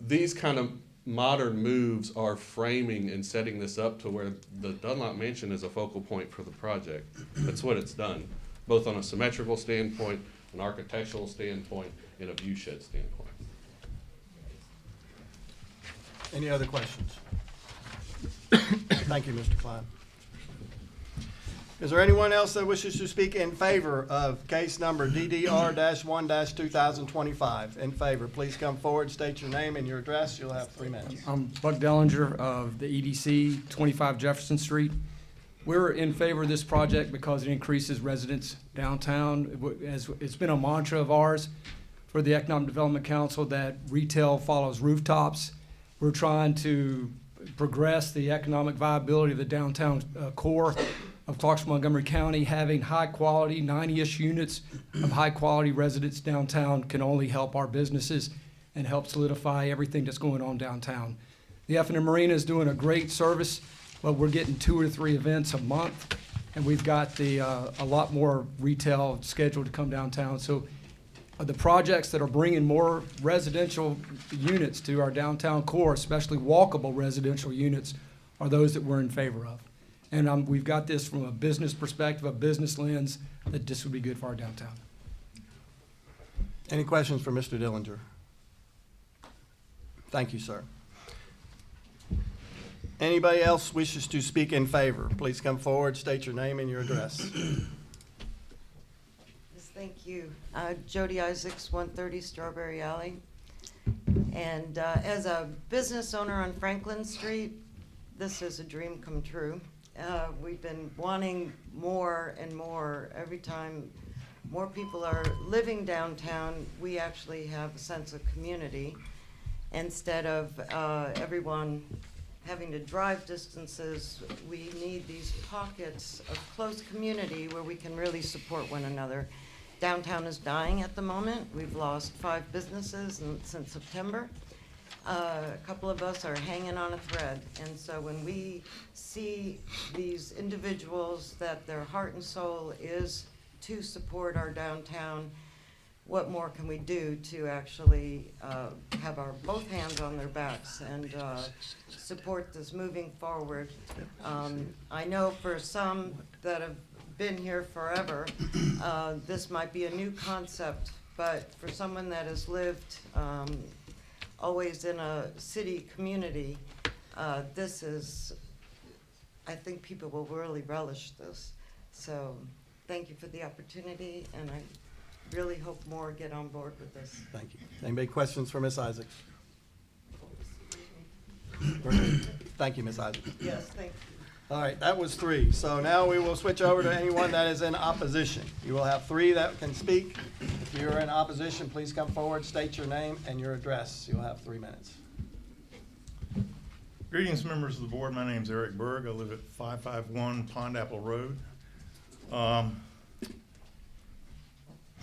these kind of modern moves are framing and setting this up to where the Dunlop Mansion is a focal point for the project. That's what it's done, both on a symmetrical standpoint, an architectural standpoint, and a view shed standpoint. Any other questions? Thank you, Mr. Klein. Is there anyone else that wishes to speak in favor of case number DDR-1-2025? In favor, please come forward, state your name and your address. You'll have 3 minutes. I'm Buck Dellinger of the EDC, 25 Jefferson Street. We're in favor of this project because it increases residents downtown. It's been a mantra of ours for the Economic Development Council that retail follows rooftops. We're trying to progress the economic viability of the downtown core of Clarksville, Montgomery County. Having high quality, 90-ish units of high quality residents downtown can only help our businesses and help solidify everything that's going on downtown. The F&M Marina is doing a great service, but we're getting 2 or 3 events a month, and we've got a lot more retail scheduled to come downtown. So the projects that are bringing more residential units to our downtown core, especially walkable residential units, are those that we're in favor of. And we've got this from a business perspective, a business lens, that this would be good for our downtown. Any questions for Mr. Dillinger? Thank you, sir. Anybody else wishes to speak in favor? Please come forward, state your name and your address. Yes, thank you. Jody Isaacs, 130 Strawberry Alley. And as a business owner on Franklin Street, this is a dream come true. We've been wanting more and more. Every time more people are living downtown, we actually have a sense of community instead of everyone having to drive distances. We need these pockets of close community where we can really support one another. Downtown is dying at the moment. We've lost 5 businesses since September. A couple of us are hanging on a thread. And so when we see these individuals that their heart and soul is to support our downtown, what more can we do to actually have our both hands on their backs and support this moving forward? I know for some that have been here forever, this might be a new concept, but for someone that has lived always in a city community, this is, I think people will really relish this. So thank you for the opportunity, and I really hope more get on board with this. Thank you. Anybody questions for Ms. Isaacs? Thank you, Ms. Isaacs. Yes, thank you. All right, that was 3. So now we will switch over to anyone that is in opposition. You will have 3 that can speak. If you're in opposition, please come forward, state your name and your address. You'll have 3 minutes. Greetings, members of the board. My name's Eric Berg. I live at 551 Pond Apple Road.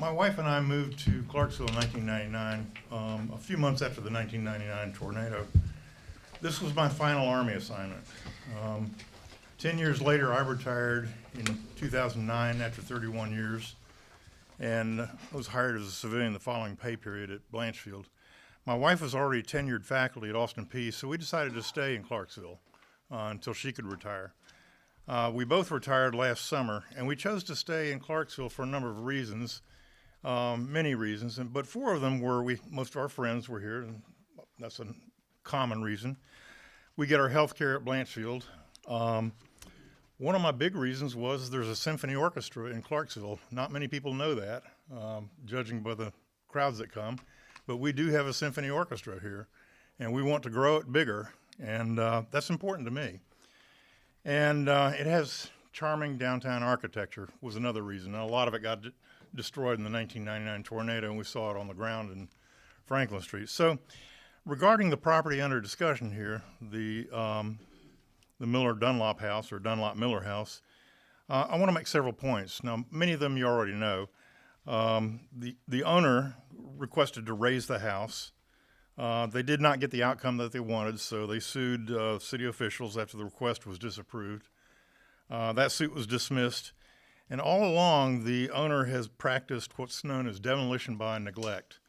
My wife and I moved to Clarksville in 1999, a few months after the 1999 tornado. This was my final Army assignment. 10 years later, I retired in 2009 after 31 years, and I was hired as a civilian the following pay period at Blanchfield. My wife was already tenured faculty at Austin Peay, so we decided to stay in Clarksville until she could retire. We both retired last summer, and we chose to stay in Clarksville for a number of reasons, many reasons, but 4 of them were most of our friends were here, and that's a common reason. We get our health care at Blanchfield. One of my big reasons was there's a symphony orchestra in Clarksville. Not many people know that, judging by the crowds that come, but we do have a symphony orchestra here, and we want to grow it bigger, and that's important to me. And it has charming downtown architecture was another reason. And a lot of it got destroyed in the 1999 tornado, and we saw it on the ground in Franklin Street. So regarding the property under discussion here, the Miller Dunlop house, or Dunlop Miller house, I want to make several points. Now, many of them you already know. The owner requested to raise the house. They did not get the outcome that they wanted, so they sued city officials after the request was disapproved. That suit was dismissed, and all along the owner has practiced what's known as demolition by neglect.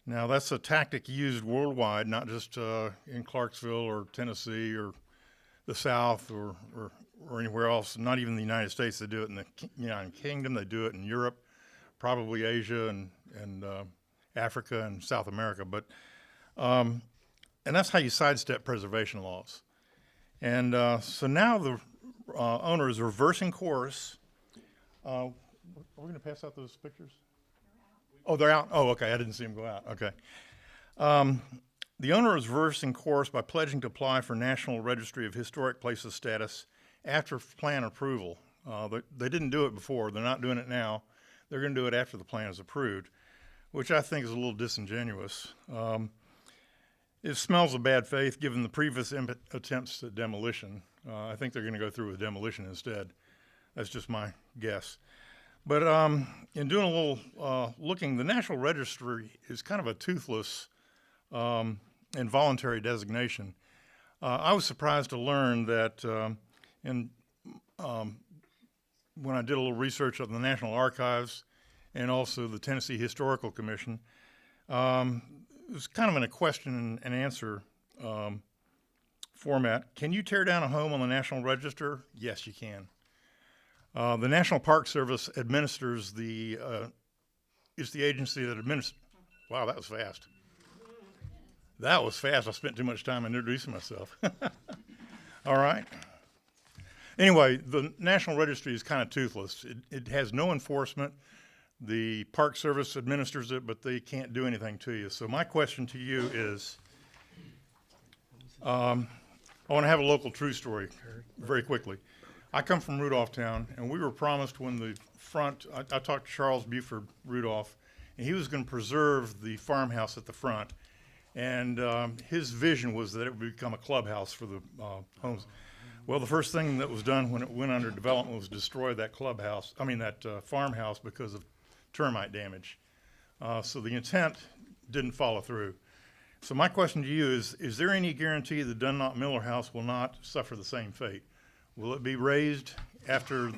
Now, that's a tactic used worldwide, not just in Clarksville or Tennessee or the South or anywhere else, not even the United States. They do it in the United Kingdom, they do it in Europe, probably Asia and Africa and South America. But and that's how you sidestep preservation laws. And so now the owner is reversing course. Are we going to pass out those pictures? Oh, they're out? Oh, okay, I didn't see them go out. Okay. The owner is reversing course by pledging to apply for National Registry of Historic Places status after plan approval. They didn't do it before. They're not doing it now. They're going to do it after the plan is approved, which I think is a little disingenuous. It smells of bad faith given the previous attempts at demolition. I think they're going to go through with demolition instead. That's just my guess. But in doing a little looking, the National Registry is kind of a toothless involuntary designation. I was surprised to learn that when I did a little research on the National Archives, and also the Tennessee Historical Commission. It was kind of in a question and answer format. Can you tear down a home on the National Register? Yes, you can. The National Park Service administers is the agency that administers. Wow, that was fast. That was fast. I spent too much time introducing myself. All right. Anyway, the National Registry is kind of toothless. It has no enforcement. The Park Service administers it, but they can't do anything to you. So my question to you is, I want to have a local true story very quickly. I come from Rudolphtown, and we were promised when the front, I talked to Charles Buford Rudolph, and he was going to preserve the farmhouse at the front. And his vision was that it would become a clubhouse for the homes. Well, the first thing that was done when it went under development was destroy that farmhouse because of termite damage. So the intent didn't follow through. So my question to you is there any guarantee the Dunlop Miller House will not suffer the same fate? Will it be raised after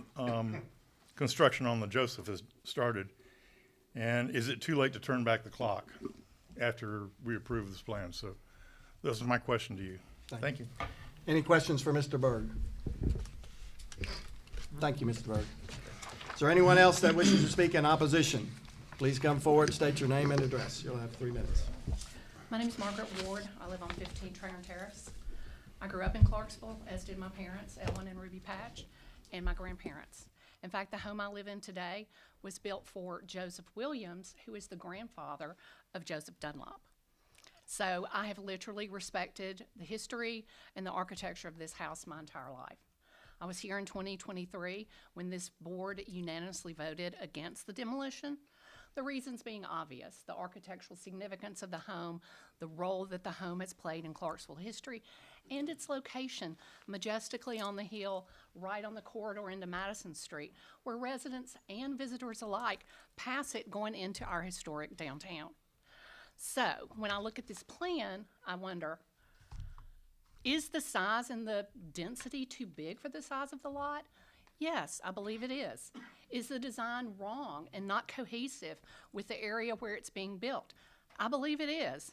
construction on the Joseph has started? And is it too late to turn back the clock after we approve this plan? So this is my question to you. Thank you. Any questions for Mr. Berg? Thank you, Mr. Berg. Is there anyone else that wishes to speak in opposition? Please come forward, state your name and address. You'll have 3 minutes. My name is Margaret Ward. I live on 15 Trainer Terrace. I grew up in Clarksville, as did my parents, Ellen and Ruby Patch, and my grandparents. In fact, the home I live in today was built for Joseph Williams, who is the grandfather of Joseph Dunlop. So I have literally respected the history and the architecture of this house my entire life. I was here in 2023 when this board unanimously voted against the demolition. The reasons being obvious: the architectural significance of the home, the role that the home has played in Clarksville history, and its location majestically on the hill, right on the corridor into Madison Street, where residents and visitors alike pass it going into our historic downtown. So when I look at this plan, I wonder, is the size and the density too big for the size of the lot? Yes, I believe it is. Is the design wrong and not cohesive with the area where it's being built? I believe it is.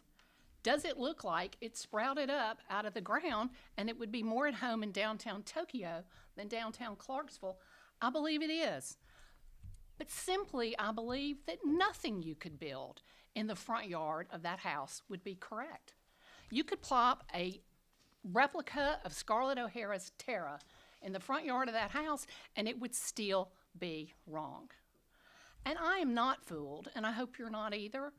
Does it look like it sprouted up out of the ground and it would be more at home in downtown Tokyo than downtown Clarksville? I believe it is. But simply, I believe that nothing you could build in the front yard of that house would be correct. You could plop a replica of Scarlett O'Hara's Tara in the front yard of that house and it would still be wrong. And I am not fooled, and I hope you're not either,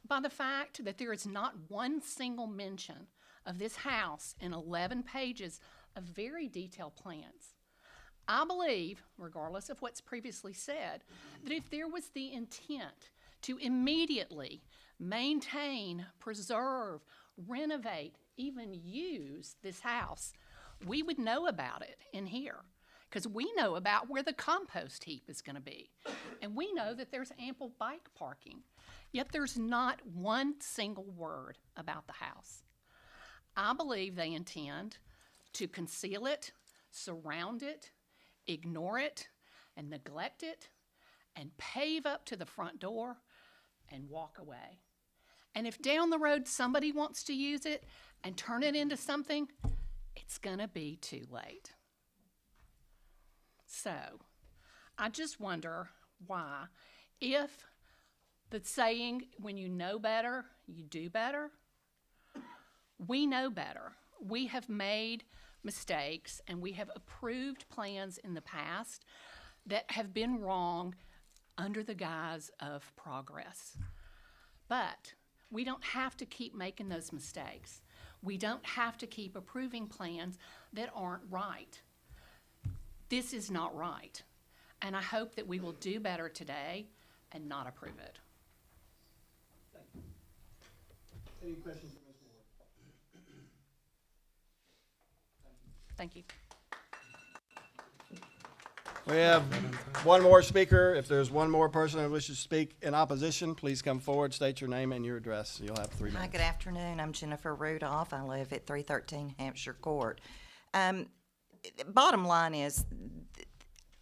by the fact that there is not one single mention of this house in 11 pages of very detailed plans. I believe, regardless of what's previously said, that if there was the intent to immediately maintain, preserve, renovate, even use this house, we would know about it in here, because we know about where the compost heap is going to be, and we know that there's ample bike parking, yet there's not one single word about the house. I believe they intend to conceal it, surround it, ignore it, and neglect it, and pave up to the front door and walk away. And if down the road somebody wants to use it and turn it into something, it's gonna be too late. So, I just wonder why, if the saying, when you know better, you do better, we know better. We have made mistakes and we have approved plans in the past that have been wrong under the guise of progress. But we don't have to keep making those mistakes. We don't have to keep approving plans that aren't right. This is not right. And I hope that we will do better today and not approve it. Any questions for Ms. Ward? Thank you. We have one more speaker. If there's one more person who wishes to speak in opposition, please come forward, state your name and your address. You'll have 3 minutes. Hi, good afternoon. I'm Jennifer Rudolph. I live at 313 Hampshire Court. Bottom line is,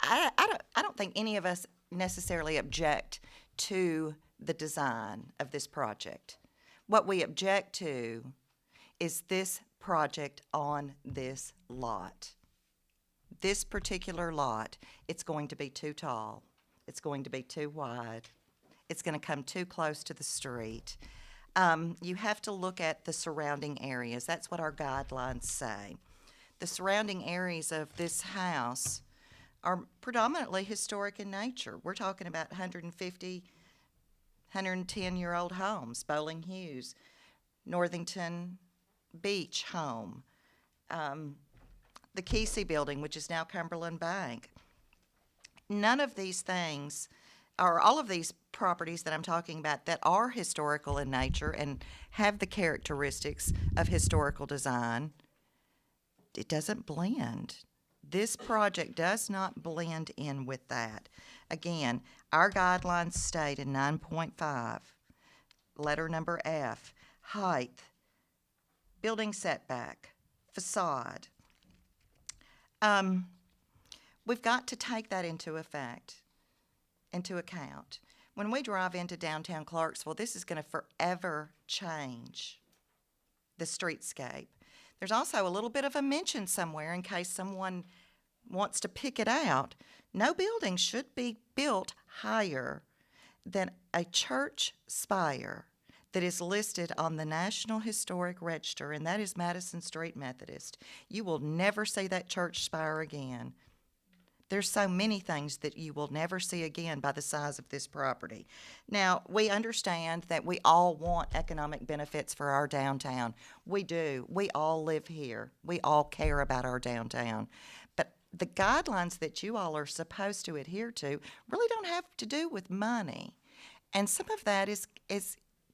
I don't think any of us necessarily object to the design of this project. What we object to is this project on this lot. This particular lot, it's going to be too tall. It's going to be too wide. It's going to come too close to the street. You have to look at the surrounding areas. That's what our guidelines say. The surrounding areas of this house are predominantly historic in nature. We're talking about 150, 110-year-old homes, Bowling Hughes, Northington Beach home, the Kesey building, which is now Cumberland Bank. None of these things, or all of these properties that I'm talking about that are historical in nature and have the characteristics of historical design, it doesn't blend. This project does not blend in with that. Again, our guidelines state in 9.5, letter number F, height, building setback, facade. We've got to take that into account. When we drive into downtown Clarksville, this is going to forever change the streetscape. There's also a little bit of a mention somewhere in case someone wants to pick it out. No building should be built higher than a church spire that is listed on the National Historic Register, and that is Madison Street Methodist. You will never see that church spire again. There's so many things that you will never see again by the size of this property. Now, we understand that we all want economic benefits for our downtown. We do. We all live here. We all care about our downtown. But the guidelines that you all are supposed to adhere to really don't have to do with money. And some of that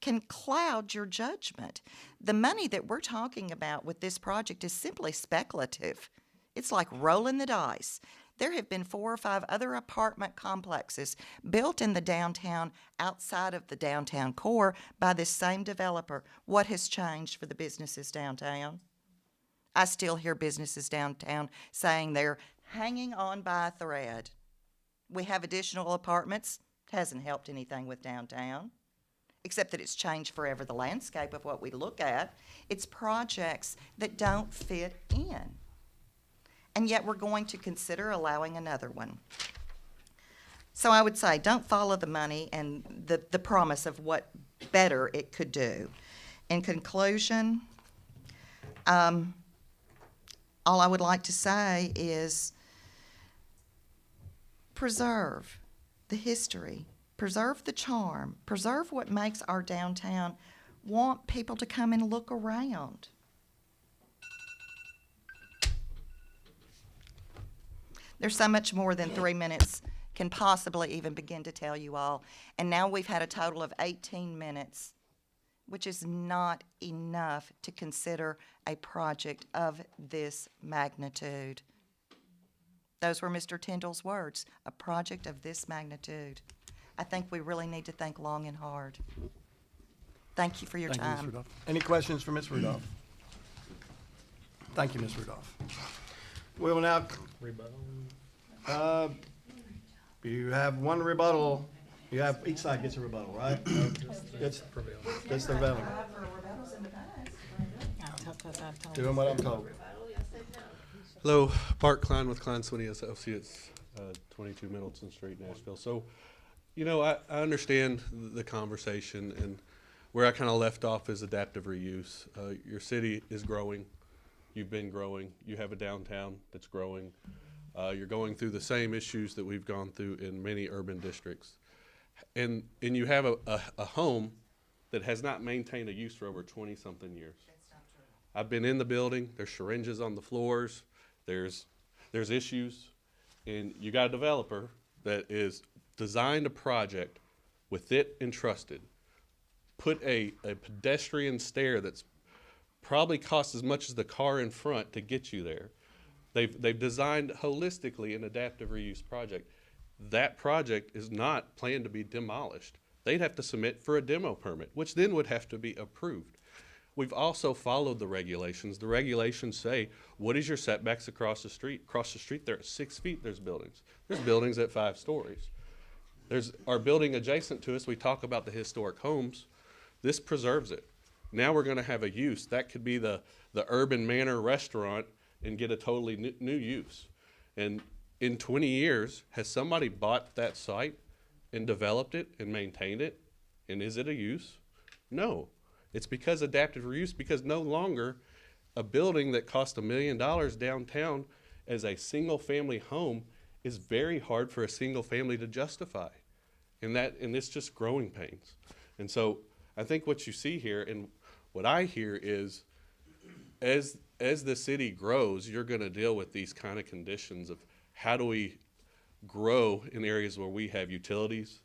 can cloud your judgment. The money that we're talking about with this project is simply speculative. It's like rolling the dice. There have been 4 or 5 other apartment complexes built in the downtown outside of the downtown core by this same developer. What has changed for the businesses downtown? I still hear businesses downtown saying they're hanging on by a thread. We have additional apartments. Hasn't helped anything with downtown, except that it's changed forever the landscape of what we look at. It's projects that don't fit in. And yet we're going to consider allowing another one. So I would say, don't follow the money and the promise of what better it could do. In conclusion, all I would like to say is preserve the history, preserve the charm, preserve what makes our downtown want people to come and look around. There's so much more than 3 minutes can possibly even begin to tell you all. And now we've had a total of 18 minutes, which is not enough to consider a project of this magnitude. Those were Mr. Tyndall's words, a project of this magnitude. I think we really need to think long and hard. Thank you for your Thank you, Ms. time. Rudolph. Any questions for Ms. Rudolph? Thank you, Ms. Rudolph. We will now. You have one rebuttal. You have, each side gets a rebuttal, right? Gets the prevailing. Doing what I'm told. Hello, Bart Klein with Klein Swinney Associates, 22 Middleton Street, Nashville. So, you know, I understand the conversation, and where I kind of left off is adaptive reuse. Your city is growing. You've been growing. You have a downtown that's growing. You're going through the same issues that we've gone through in many urban districts. And you have a home that has not maintained a use for over 20-something years. I've been in the building. There's syringes on the floors. There's issues. And you got a developer that is designed a project with it entrusted, put a pedestrian stair that's probably cost as much as the car in front to get you there. They've designed holistically an adaptive reuse project. That project is not planned to be demolished. They'd have to submit for a demo permit, which then would have to be approved. We've also followed the regulations. The regulations say, what is your setbacks across the street? Across the street, there are 6 feet, there's buildings. There's buildings at 5 stories. There's our building adjacent to us, we talk about the historic homes. This preserves it. Now we're gonna have a use. That could be the Urban Manor restaurant and get a totally new use. And in 20 years, has somebody bought that site and developed it and maintained it? And is it a use? No. It's because adaptive reuse, because no longer a building that cost $1 million downtown as a single family home is very hard for a single family to justify. And it's just growing pains. And so I think what you see here and what I hear is as the city grows, you're gonna deal with these kind of conditions of how do we grow in areas where we have utilities,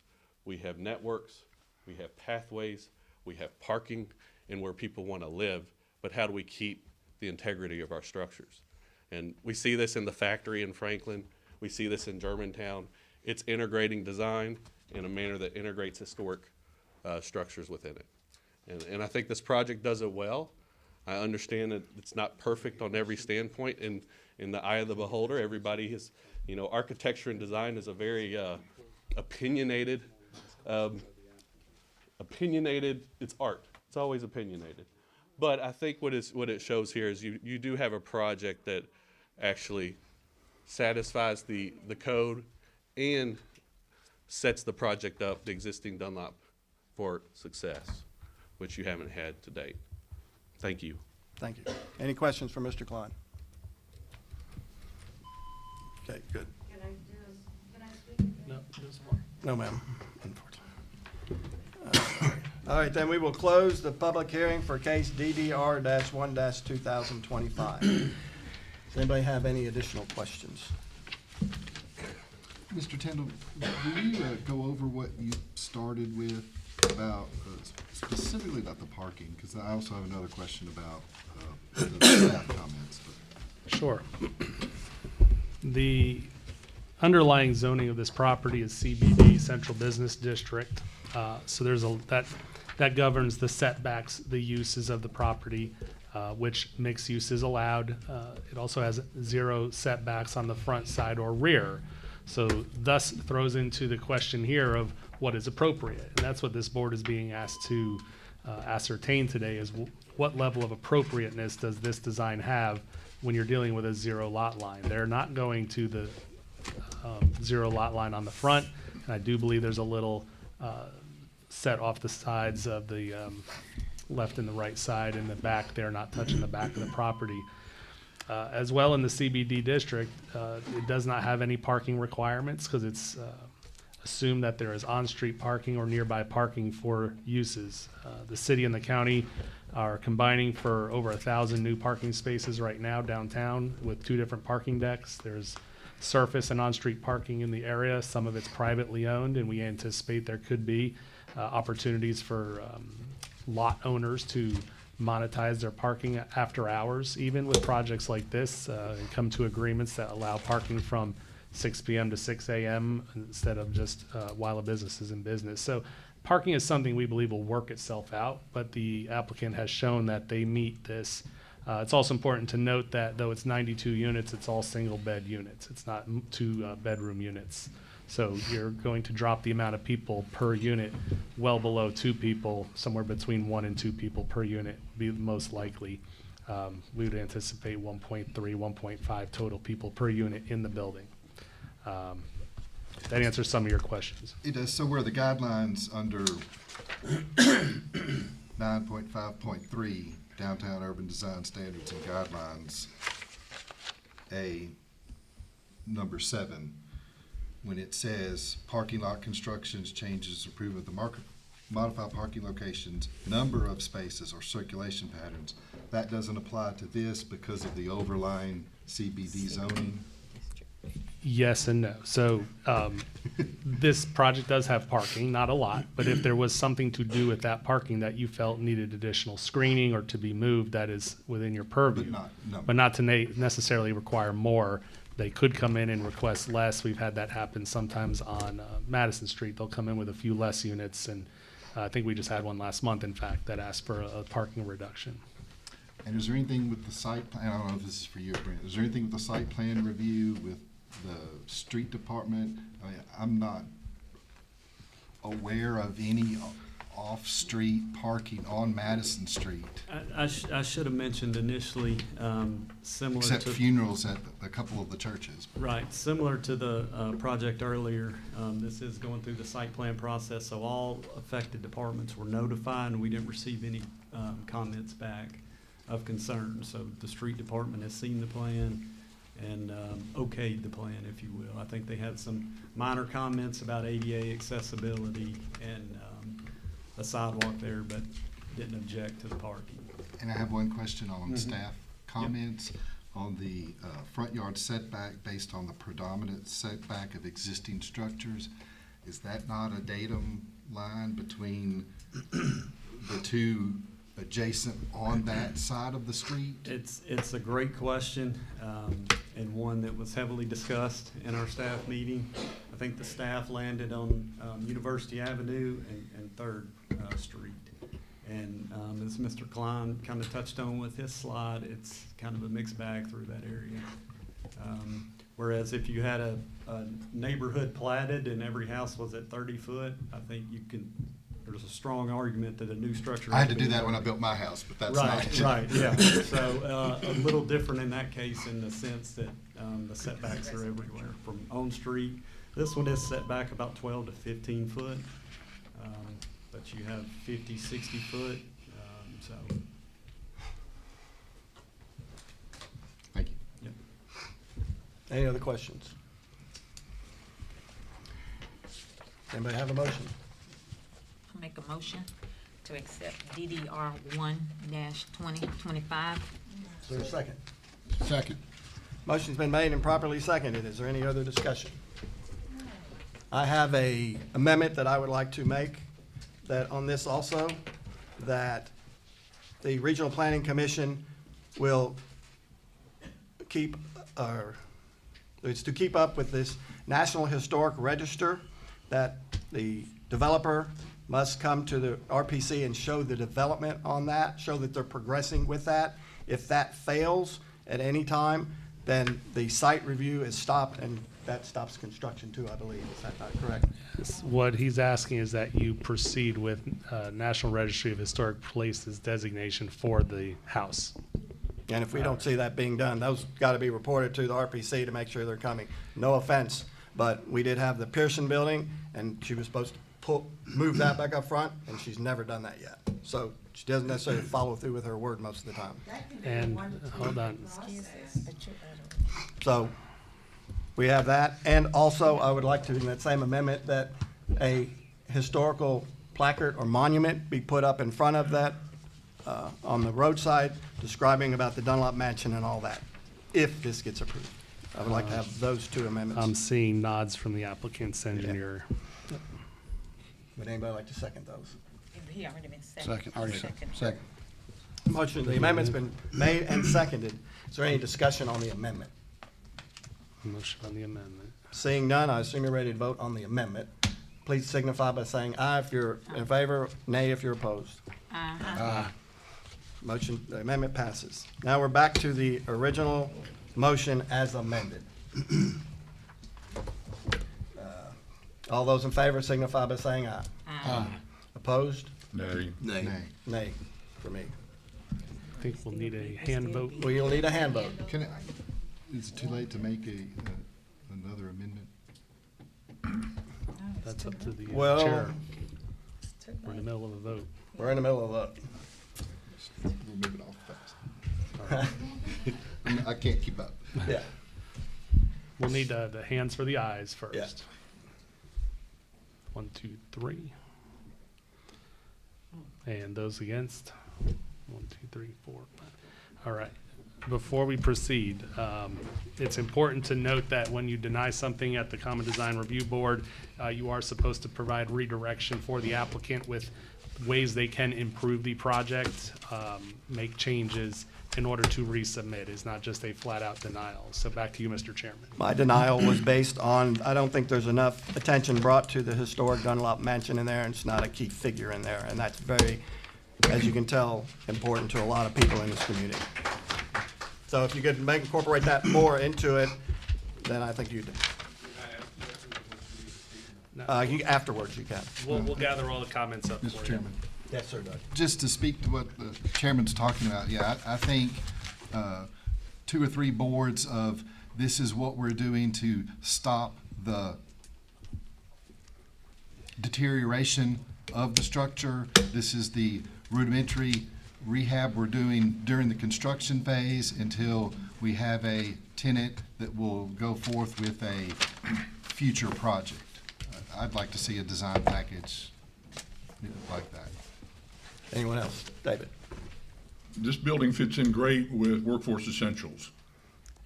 we have networks, we have pathways, we have parking, and where people wanna live, but how do we keep the integrity of our structures? And we see this in the factory in Franklin, we see this in Germantown. It's integrating design in a manner that integrates historic structures within it. And I think this project does it well. I understand that it's not perfect on every standpoint in the eye of the beholder. Everybody is, architecture and design is a very opinionated, it's art. It's always opinionated. But I think what it shows here is you do have a project that actually satisfies the code and sets the project up, the existing Dunlop, for success, which you haven't had to date. Thank you. Thank you. Any questions for Mr. Klein? Okay, good. Can I speak? No, just one. No, ma'am, unfortunately. All right, then we will close the public hearing for case DDR-1-2025. Does anybody have any additional questions? Mr. Tindall, will you go over what you started with about, specifically about the parking? Because I also have another question about the staff comments. Sure. The underlying zoning of this property is CBD, Central Business District. So there's that governs the setbacks, the uses of the property, which mixed use is allowed. It also has 0 setbacks on the front side or rear. So thus throws into the question here of what is appropriate. And that's what this board is being asked to ascertain today is what level of appropriateness does this design have when you're dealing with a 0 lot line. They're not going to the 0 lot line on the front. And I do believe there's a little set off the sides of the left and the right side and the back there, not touching the back of the property. As well in the CBD district, it does not have any parking requirements because it's assumed that there is on-street parking or nearby parking for uses. The city and the county are combining for over 1,000 new parking spaces right now downtown with 2 different parking decks. There's surface and on-street parking in the area. Some of it's privately owned, and we anticipate there could be opportunities for lot owners to monetize their parking after hours, even with projects like this, and come to agreements that allow parking from 6 p.m. to 6 a.m. instead of just while a business is in business. So parking is something we believe will work itself out, but the applicant has shown that they meet this. It's also important to note that though it's 92 units, it's all single bed units. It's not 2 bedroom units. So you're going to drop the amount of people per unit well below 2 people, somewhere between 1 and 2 people per unit would be most likely. We would anticipate 1.3, 1.5 total people per unit in the building. That answers some of your questions. It does. So where the guidelines under 9.5.3 Downtown Urban Design Standards and Guidelines, number 7, when it says parking lot constructions, changes, improvement of the modified parking locations, number of spaces, or circulation patterns, that doesn't apply to this because of the overlying CBD zoning? Yes and no. So this project does have parking, not a lot, but if there was something to do with that parking that you felt needed additional screening or to be moved, that is within your purview. But not to necessarily require more. They could come in and request less. We've had that happen sometimes on Madison Street. They'll come in with a few less units, and I think we just had one last month, in fact, that asked for a parking reduction. And is there anything with the site plan, I don't know if this is for you, Brent, is there anything with the site plan review with the street department? I mean, I'm not aware of any off-street parking on Madison Street? I should have mentioned initially, similar to. Except funerals at a couple of the churches. Right, similar to the project earlier, this is going through the site plan process, so all affected departments were notified, and we didn't receive any comments back of concern. So the street department has seen the plan and okayed the plan, if you will. I think they had some minor comments about ADA accessibility and a sidewalk there, but didn't object to the parking. And I have one question on staff comments. On the front yard setback based on the predominant setback of existing structures. Is that not a datum line between the two adjacent on that side of the street? It's a great question, and one that was heavily discussed in our staff meeting. I think the staff landed on University Avenue and Third Street. And as Mr. Klein kind of touched on with his slide, it's kind of a mixed bag through that area. Whereas if you had a neighborhood platted and every house was at 30 foot, I think there's a strong argument that a new structure. I had to do that when I built my house, but that's not. Right, yeah. So a little different in that case in the sense that the setbacks are everywhere from on street. This one is set back about 12 to 15 foot. But you have 50, 60 foot, so. Thank you. Yep. Any other questions? Anybody have a motion? I'll make a motion to accept DDR 1-2025. Is there a second? Second. Motion's been made and properly seconded. Is there any other discussion? I have a amendment that I would like to make that on this also, that the Regional Planning Commission will keep, it's to keep up with this National Historic Register, that the developer must come to the RPC and show the development on that, show that they're progressing with that. If that fails at any time, then the site review is stopped, and that stops construction too, I believe. Is that not correct? What he's asking is that you proceed with National Registry of Historic Places designation for the house. And if we don't see that being done, those got to be reported to the RPC to make sure they're coming. No offense, but we did have the Pearson building, and she was supposed to move that back up front, and she's never done that yet. So she doesn't necessarily follow through with her word most of the time. And, hold on. So we have that. And also, I would like to, in that same amendment, that a historical placard or monument be put up in front of that on the roadside describing about the Dunlop Mansion and all that, if this gets approved. I would like to have those two amendments. I'm seeing nods from the applicant's engineer. Would anybody like to second those? He already been seconded. Second. Motion, the amendment's been made and seconded. Is there any discussion on the amendment? Motion on the amendment. Seeing none, I assume you're ready to vote on the amendment. Please signify by saying aye if you're in favor, nay if you're opposed. Aye. Motion, the amendment passes. Now we're back to the original motion as amended. All those in favor signify by saying aye. Aye. Opposed? Nay. Nay. Nay, for me. I think we'll need a hand vote. Well, you'll need a hand vote. Is it too late to make another amendment? That's up to the Well- chair. We're in the middle of a vote. We're in the middle of a, We'll move it off fast. I can't keep up. yeah. We'll need the hands for the ayes first. Yeah. 1, 2, 3. And those against? 1, 2, 3, 4, 5. All right. Before we proceed, it's important to note that when you deny something at the Common Design Review Board, you are supposed to provide redirection for the applicant with ways they can improve the project, make changes in order to resubmit. It's not just a flat-out denial. So back to you, Mr. Chairman. My denial was based on, I don't think there's enough attention brought to the historic Dunlop Mansion in there, and it's not a key figure in there. And that's very, as you can tell, important to a lot of people in this community. So if you could incorporate that more into it, then I think you'd. No. Afterwards, you can. We'll gather all the comments up for Mr. you. Chairman. Yes, sir, Doug. Just to speak to what the chairman's talking about, yeah, I think 2 or 3 boards of this is what we're doing to stop the deterioration of the structure. This is the rudimentary rehab we're doing during the construction phase until we have a tenant that will go forth with a future project. I'd like to see a design package like that. Anyone else? David? This building fits in great with Workforce Essentials,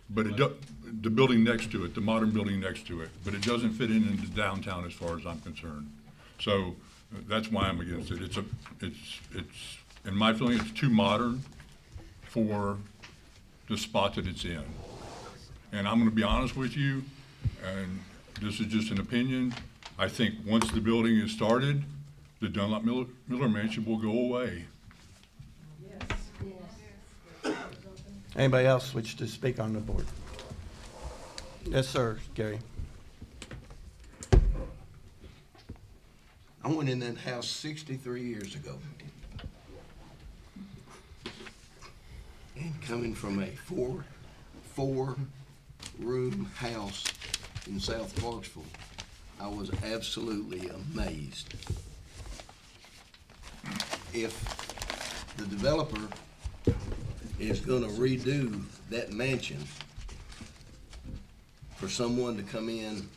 but the building next to it, the modern building next to it, but it doesn't fit into downtown as far as I'm concerned. So that's why I'm against it. It's in my feeling, it's too modern for the spot that it's in. And I'm gonna be honest with you, and this is just an opinion, I think once the building is started, the Dunlop Miller Mansion will go away. Anybody else wish to speak on the board? Yes, sir, Gary. I went in that house 63 years ago. And coming from a four-room house in South Clarksville, I was absolutely amazed. If the developer is gonna redo that mansion for someone to come in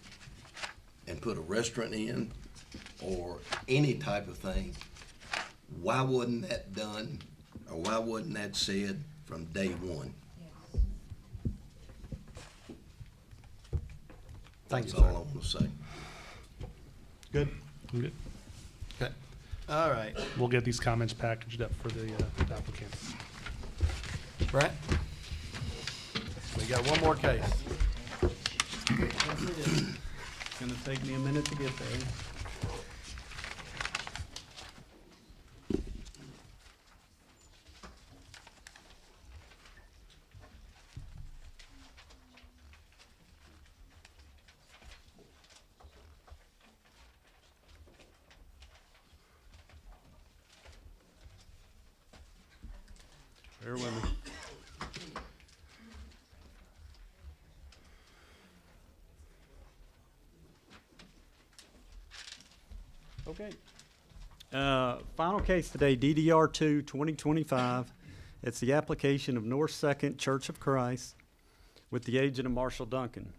and put a restaurant in or any type of thing, why wasn't that done, or why wasn't that said from day one? Thank you, That's all sir. I wanna say. Good? I'm good. Okay. All right. We'll get these comments packaged up for the applicant. Brett? We got one more case. It's gonna take me a minute to get there. Bear with me. Okay. Final case today, DDR 2 2025. It's the application of North Second Church of Christ with the agent of Marshall Duncan.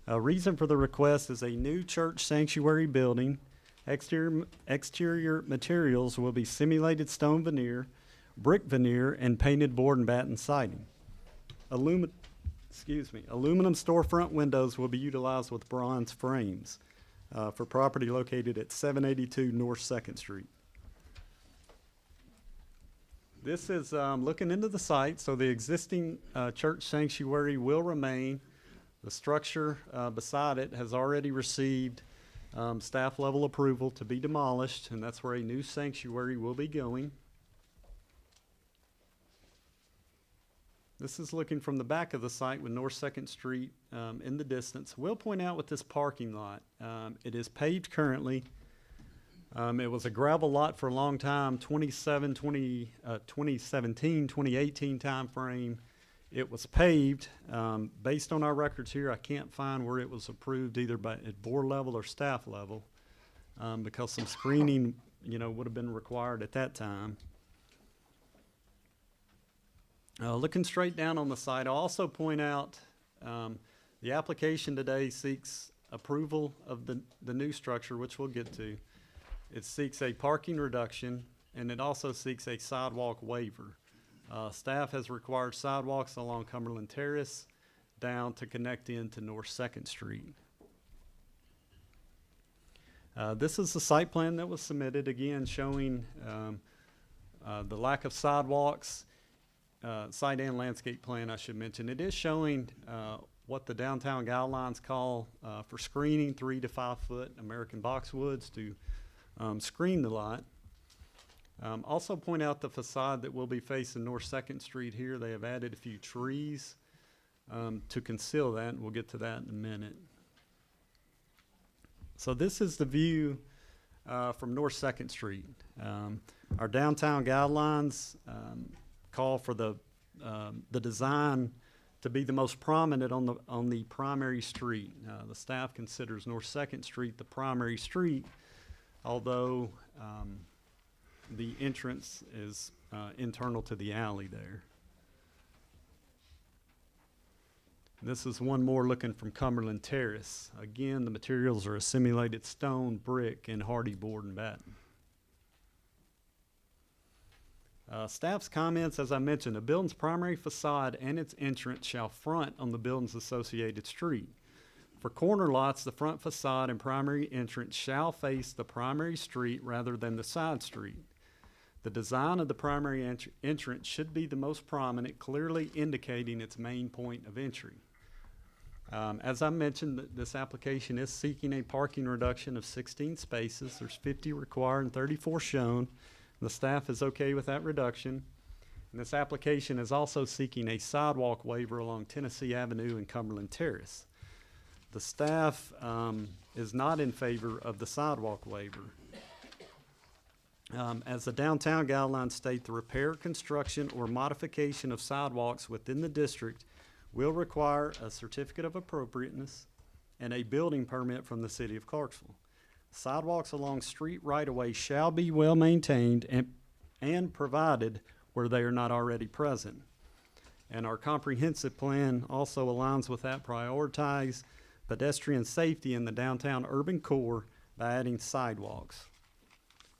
Reason for the request is a new church sanctuary building. Exterior materials will be simulated stone veneer, brick veneer, and painted board and batten siding. Aluminum storefront windows will be utilized with bronze frames for property located at 782 North Second Street. This is looking into the site, so the existing church sanctuary will remain. The structure beside it has already received staff level approval to be demolished, and that's where a new sanctuary will be going. This is looking from the back of the site with North Second Street in the distance. We'll point out with this parking lot, it is paved currently. It was a gravel lot for a long time, 2017, 2018 timeframe. It was paved. Based on our records here, I can't find where it was approved either at board level or staff level because some screening, would have been required at that time. Looking straight down on the site, I'll also point out the application today seeks approval of the new structure, which we'll get to. It seeks a parking reduction, and it also seeks a sidewalk waiver. Staff has required sidewalks along Cumberland Terrace down to connect into North Second Street. This is the site plan that was submitted, again showing the lack of sidewalks. Site and landscape plan, I should mention. It is showing what the downtown guidelines call for screening 3 to 5 foot American boxwoods to screen the lot. Also point out the facade that will be facing North Second Street here. They have added a few trees to conceal that, and we'll get to that in a minute. So this is the view from North Second Street. Our downtown guidelines call for the design to be the most prominent on the primary street. The staff considers North Second Street the primary street, although the entrance is internal to the alley there. This is one more looking from Cumberland Terrace. Again, the materials are assimilated stone, brick, and hardy board and batten. Staff's comments, as I mentioned, the building's primary facade and its entrance shall front on the building's associated street. For corner lots, the front facade and primary entrance shall face the primary street rather than the side street. The design of the primary entrance should be the most prominent, clearly indicating its main point of entry. As I mentioned, this application is seeking a parking reduction of 16 spaces. There's 50 required and 34 shown. The staff is okay with that reduction. And this application is also seeking a sidewalk waiver along Tennessee Avenue and Cumberland Terrace. The staff is not in favor of the sidewalk waiver. As the downtown guidelines state, the repair, construction, or modification of sidewalks within the district will require a certificate of appropriateness and a building permit from the city of Clarksville. Sidewalks along street right-of-way shall be well maintained and provided where they are not already present. And our comprehensive plan also aligns with that, prioritize pedestrian safety in the downtown urban core by adding sidewalks.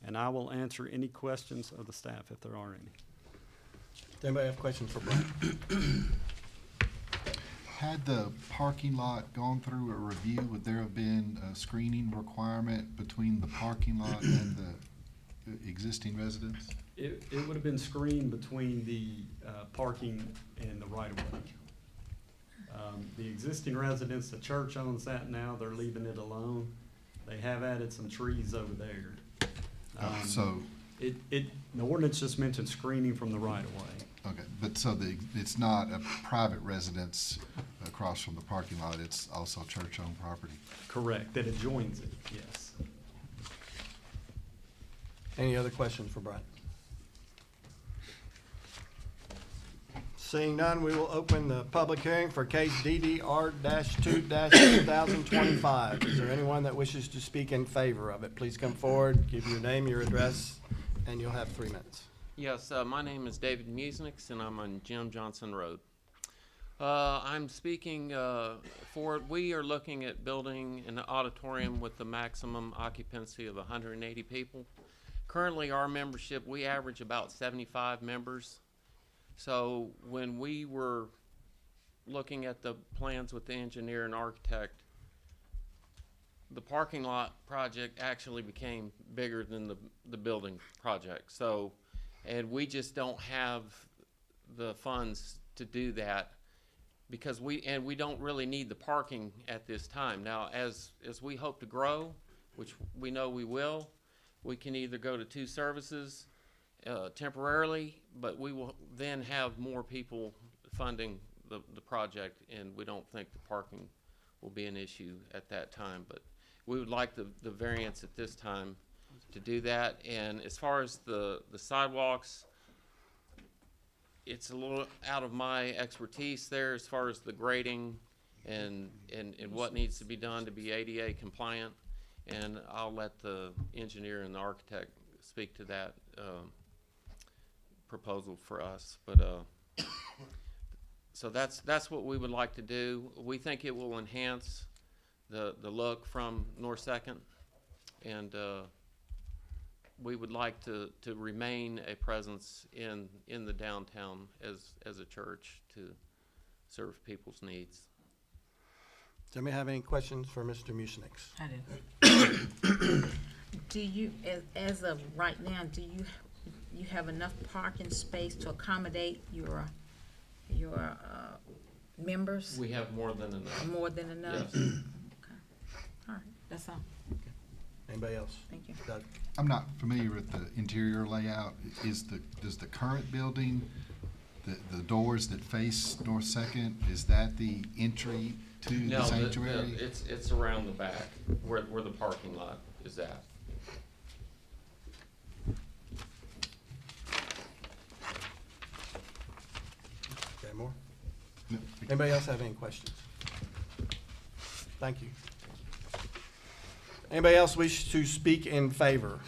And I will answer any questions of the staff if there are any. Does anybody have questions for Brian? Had the parking lot gone through a review, would there have been a screening requirement between the parking lot and the existing residents? It would have been screened between the parking and the right-of-way. The existing residents, the church owns that now, they're leaving it alone. They have added some trees over there. The ordinance just mentioned screening from the right-of-way. Okay, but so it's not a private residence across from the parking lot, it's also church-owned property? Correct, that adjoins it, yes. Any other questions for Brian? Seeing none, we will open the public hearing for case DDR-2-2025. Is there anyone that wishes to speak in favor of it? Please come forward, give your name, your address, and you'll have 3 minutes. Yes, my name is David Musnix, and I'm on Jim Johnson Road. I'm speaking we are looking at building an auditorium with the maximum occupancy of 180 people. Currently, our membership, we average about 75 members. So when we were looking at the plans with the engineer and architect, the parking lot project actually became bigger than the building project. So, and we just don't have the funds to do that because we don't really need the parking at this time. Now, as we hope to grow, which we know we will, we can either go to 2 services temporarily, but we will then have more people funding the project, and we don't think the parking will be an issue at that time. But we would like the variance at this time to do that. And as far as the sidewalks, it's a little out of my expertise there as far as the grading and what needs to be done to be ADA compliant. And I'll let the engineer and the architect speak to that proposal for us. But so that's what we would like to do. We think it will enhance the look from North Second, and we would like to remain a presence in the downtown as a church to serve people's needs. Does anybody have any questions for Mr. Musnix? I do. Do you, as of right now, do you have enough parking space to accommodate your members? We have more than enough. More than enough? Yes. Okay. All right, that's all. Anybody else? Thank you. Doug? I'm not familiar with the interior layout. Does the current building, the doors that face North Second, is that the entry to No, the sanctuary? it's around the back, where the parking lot is at. Okay, more? No. Anybody else have any questions? Thank you. Anybody else wish to speak in favor?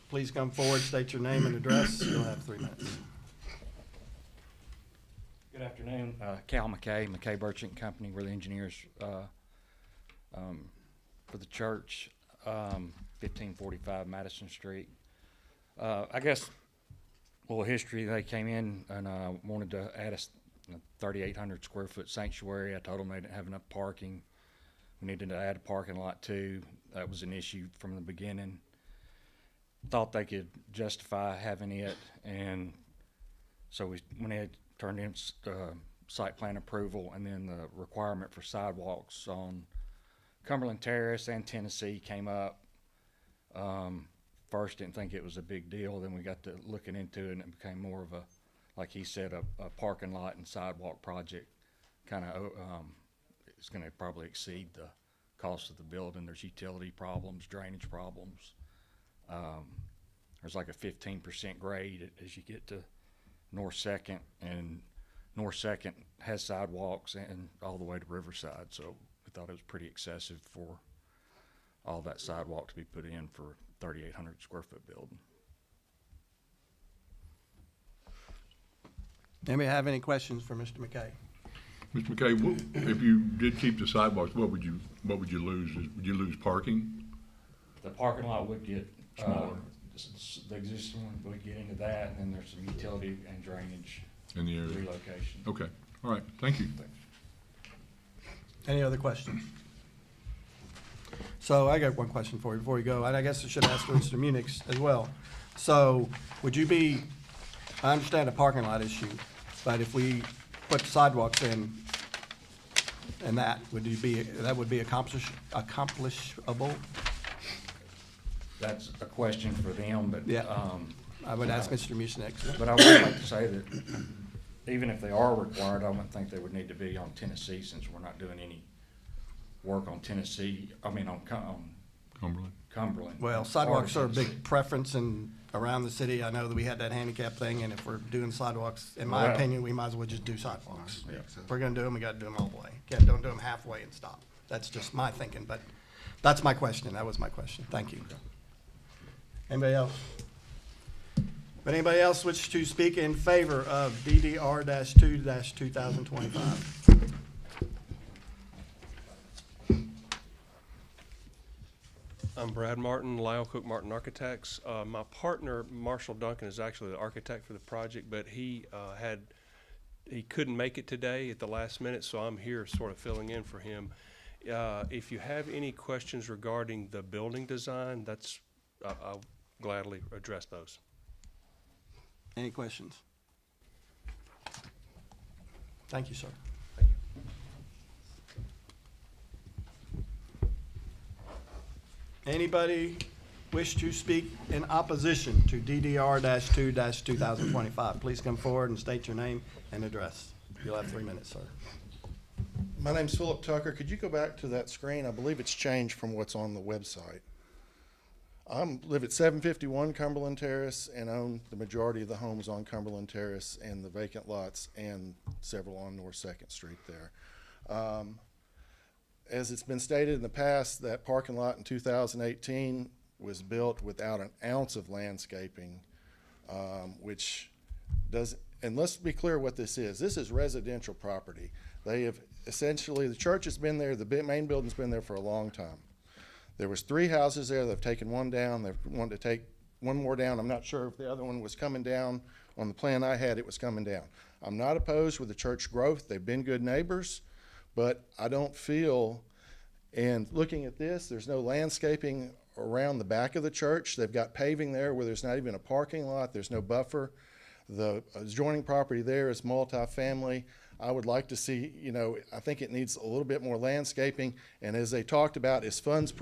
Please come forward, state your name and address. You'll have 3 minutes. Good afternoon, Cal McKay, McKay Merchant Company. We're the engineers for the church, 1545 Madison Street. I guess a little history. They came in and wanted to add a 3,800 square foot sanctuary. I told them they didn't have enough parking. We needed to add a parking lot too. That was an issue from the beginning. Thought they could justify having it, and so we went ahead, turned in site plan approval, and then the requirement for sidewalks on Cumberland Terrace and Tennessee came up. First didn't think it was a big deal, then we got to looking into it, and it became more of a, like he said, a parking lot and sidewalk project. Kind of, it's going to probably exceed the cost of the building. There's utility problems, drainage problems. There's like a 15% grade as you get to North Second, and North Second has sidewalks and all the way to Riverside, so we thought it was pretty excessive for all that sidewalk to be put in for 3,800 square foot building. Anybody have any questions for Mr. McKay? Mr. McKay, if you did keep the sidewalks, what would you lose? Would you lose parking? The parking lot would get Smaller. The existing one would get into that, and then there's some utility and drainage In the area? relocation. Okay, all right, thank you. Any other questions? So I got one question for you before you go, and I guess I should ask Mr. Munich as well. So would you be, I understand the parking lot issue, but if we put sidewalks in and that, would be accomplishable? That's a question for them, but. Yeah. I would ask Mr. Musnick. But I would like to say that even if they are required, I wouldn't think they would need to be on Tennessee, since we're not doing any work on Tennessee, I mean, on Cumberland. Well, sidewalks are a big preference around the city. I know that we had that handicap thing, and if we're doing sidewalks, in my Well- opinion, we might as well just do sidewalks. Yeah. If we're gonna do them, we gotta do them all the way. Don't do them halfway and stop. That's just my thinking, but that's my question. That was my question. Thank you. Anybody else? Would anybody else wish to speak in favor of DDR-2-2025? I'm Brad Martin, Lyle Cook Martin Architects. My partner, Marshall Duncan, is actually the architect for the project, but he couldn't make it today at the last minute, so I'm here sort of filling in for him. If you have any questions regarding the building design, I'll gladly address those. Any questions? Thank you, sir. Anybody wish to speak in opposition to DDR-2-2025? Please come forward and state your name and address. You'll have 3 minutes, sir. My name's Philip Tucker. Could you go back to that screen? I believe it's changed from what's on the website. I live at 751 Cumberland Terrace and own the majority of the homes on Cumberland Terrace and the vacant lots and several on North 2nd Street there. As it's been stated in the past, that parking lot in 2018 was built without an ounce of landscaping, which does, and let's be clear what this is. This is residential property. They have essentially, the church has been there, the main building's been there for a long time. There was 3 houses there. They've taken one down. They've wanted to take one more down. I'm not sure if the other one was coming down. On the plan I had, it was coming down. I'm not opposed with the church growth. They've been good neighbors, but I don't feel, and looking at this, there's no landscaping around the back of the church. They've got paving there where there's not even a parking lot. There's no buffer. The adjoining property there is multifamily. I would like to see, I think it needs a little bit more landscaping. And as they talked about, as funds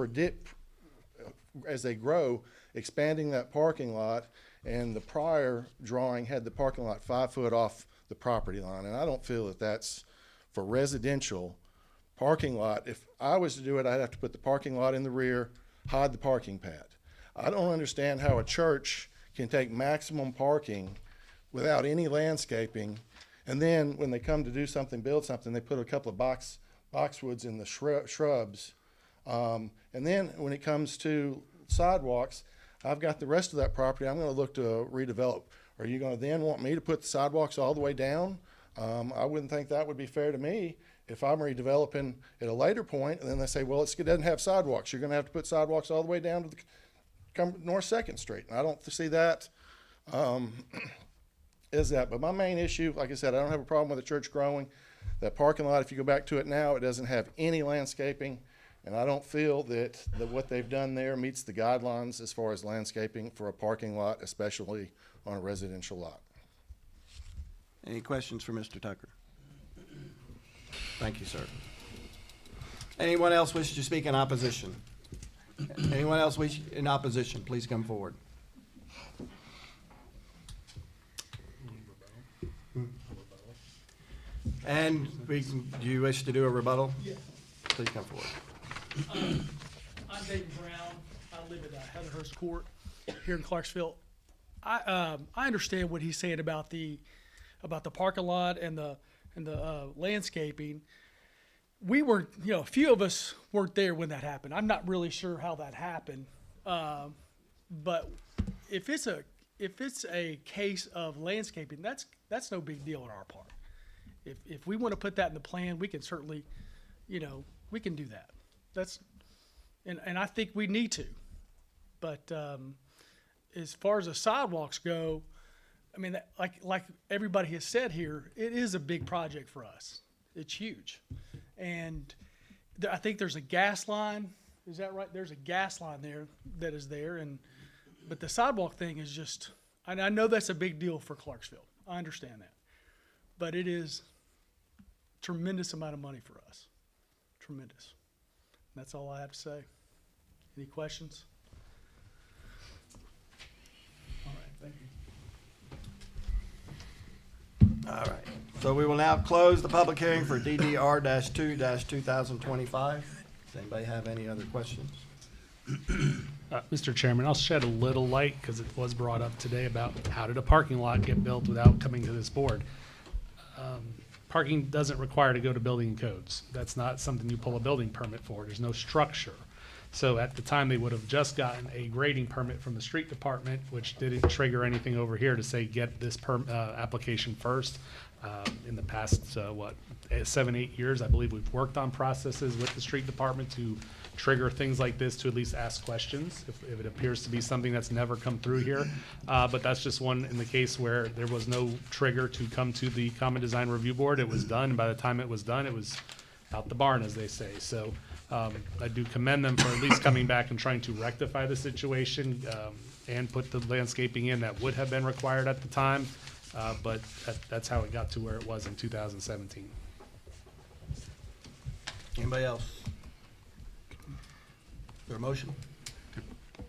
as they grow, expanding that parking lot, and the prior drawing had the parking lot 5 foot off the property line. And I don't feel that that's, for residential, parking lot, if I was to do it, I'd have to put the parking lot in the rear, hide the parking pad. I don't understand how a church can take maximum parking without any landscaping, and then when they come to do something, build something, they put a couple of boxwoods in the shrubs. And then when it comes to sidewalks, I've got the rest of that property I'm gonna look to redevelop. Are you gonna then want me to put the sidewalks all the way down? I wouldn't think that would be fair to me if I'm redeveloping at a later point, and then they say, well, it doesn't have sidewalks. You're gonna have to put sidewalks all the way down to North Second Street. And I don't see that, is that. But my main issue, like I said, I don't have a problem with the church growing. That parking lot, if you go back to it now, it doesn't have any landscaping. And I don't feel that what they've done there meets the guidelines as far as landscaping for a parking lot, especially on a residential lot. Any questions for Mr. Tucker? Thank you, sir. Anyone else wish to speak in opposition? Anyone else wish in opposition, please come forward. And do you wish to do a rebuttal? Yeah. Please come forward. I'm David Brown. I live at Heatherhurst Court here in Clarksville. I understand what he's saying about the parking lot and the landscaping. We were, a few of us weren't there when that happened. I'm not really sure how that happened, but if it's a case of landscaping, that's no big deal on our part. If we want to put that in the plan, we can certainly, we can do that. And I think we need to. But as far as the sidewalks go, I mean, like everybody has said here, it is a big project for us. It's huge. And I think there's a gas line. Is that right? There's a gas line there that is there. But the sidewalk thing is just, and I know that's a big deal for Clarksville. I understand that. But it is a tremendous amount of money for us. Tremendous. That's all I have to say. Any questions? All right, thank you. All right, so we will now close the public hearing for DDR-2-2025. Does anybody have any other questions? Mr. Chairman, I'll shed a little light because it was brought up today about how did a parking lot get built without coming to this board. Parking doesn't require to go to building codes. That's not something you pull a building permit for. There's no structure. So at the time, they would have just gotten a grading permit from the street department, which didn't trigger anything over here to say get this application first. In the past, 7-8 years, I believe we've worked on processes with the street department to trigger things like this, to at least ask questions if it appears to be something that's never come through here. But that's just one in the case where there was no trigger to come to the Common Design Review Board. It was done, and by the time it was done, it was out the barn, as they say. So I do commend them for at least coming back and trying to rectify the situation and put the landscaping in that would have been required at the time. But that's how it got to where it was in 2017. Anybody else? Is there a motion?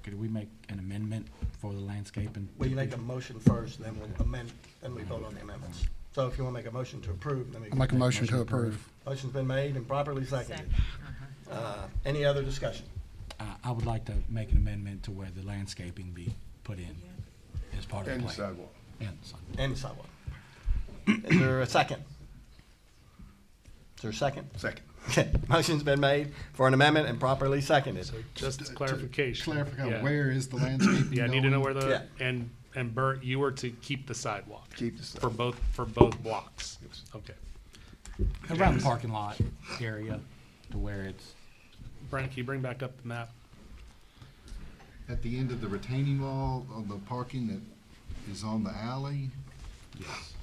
Could we make an amendment for the landscaping? Well, you make a motion first, then we'll amend, then we vote on the amendments. So if you want to make a motion to approve, then we can. I'll make a motion to approve. Motion's been made and properly seconded. Any other discussion? I would like to make an amendment to where the landscaping be put in as part of the plan. And the sidewalk. And the sidewalk. Is there a second? Is there a second? Second. Okay, motion's been made for an amendment and properly seconded. So just clarification. Clarify, Yeah. where is the landscaping Yeah, I need to know where Yeah. and Bert, you were to keep the sidewalk. Keep the sidewalk. For both blocks. Okay. Around the parking lot area to where it's. Brent, can you bring back up the map? At the end of the retaining wall on the parking that is on the alley? Yes.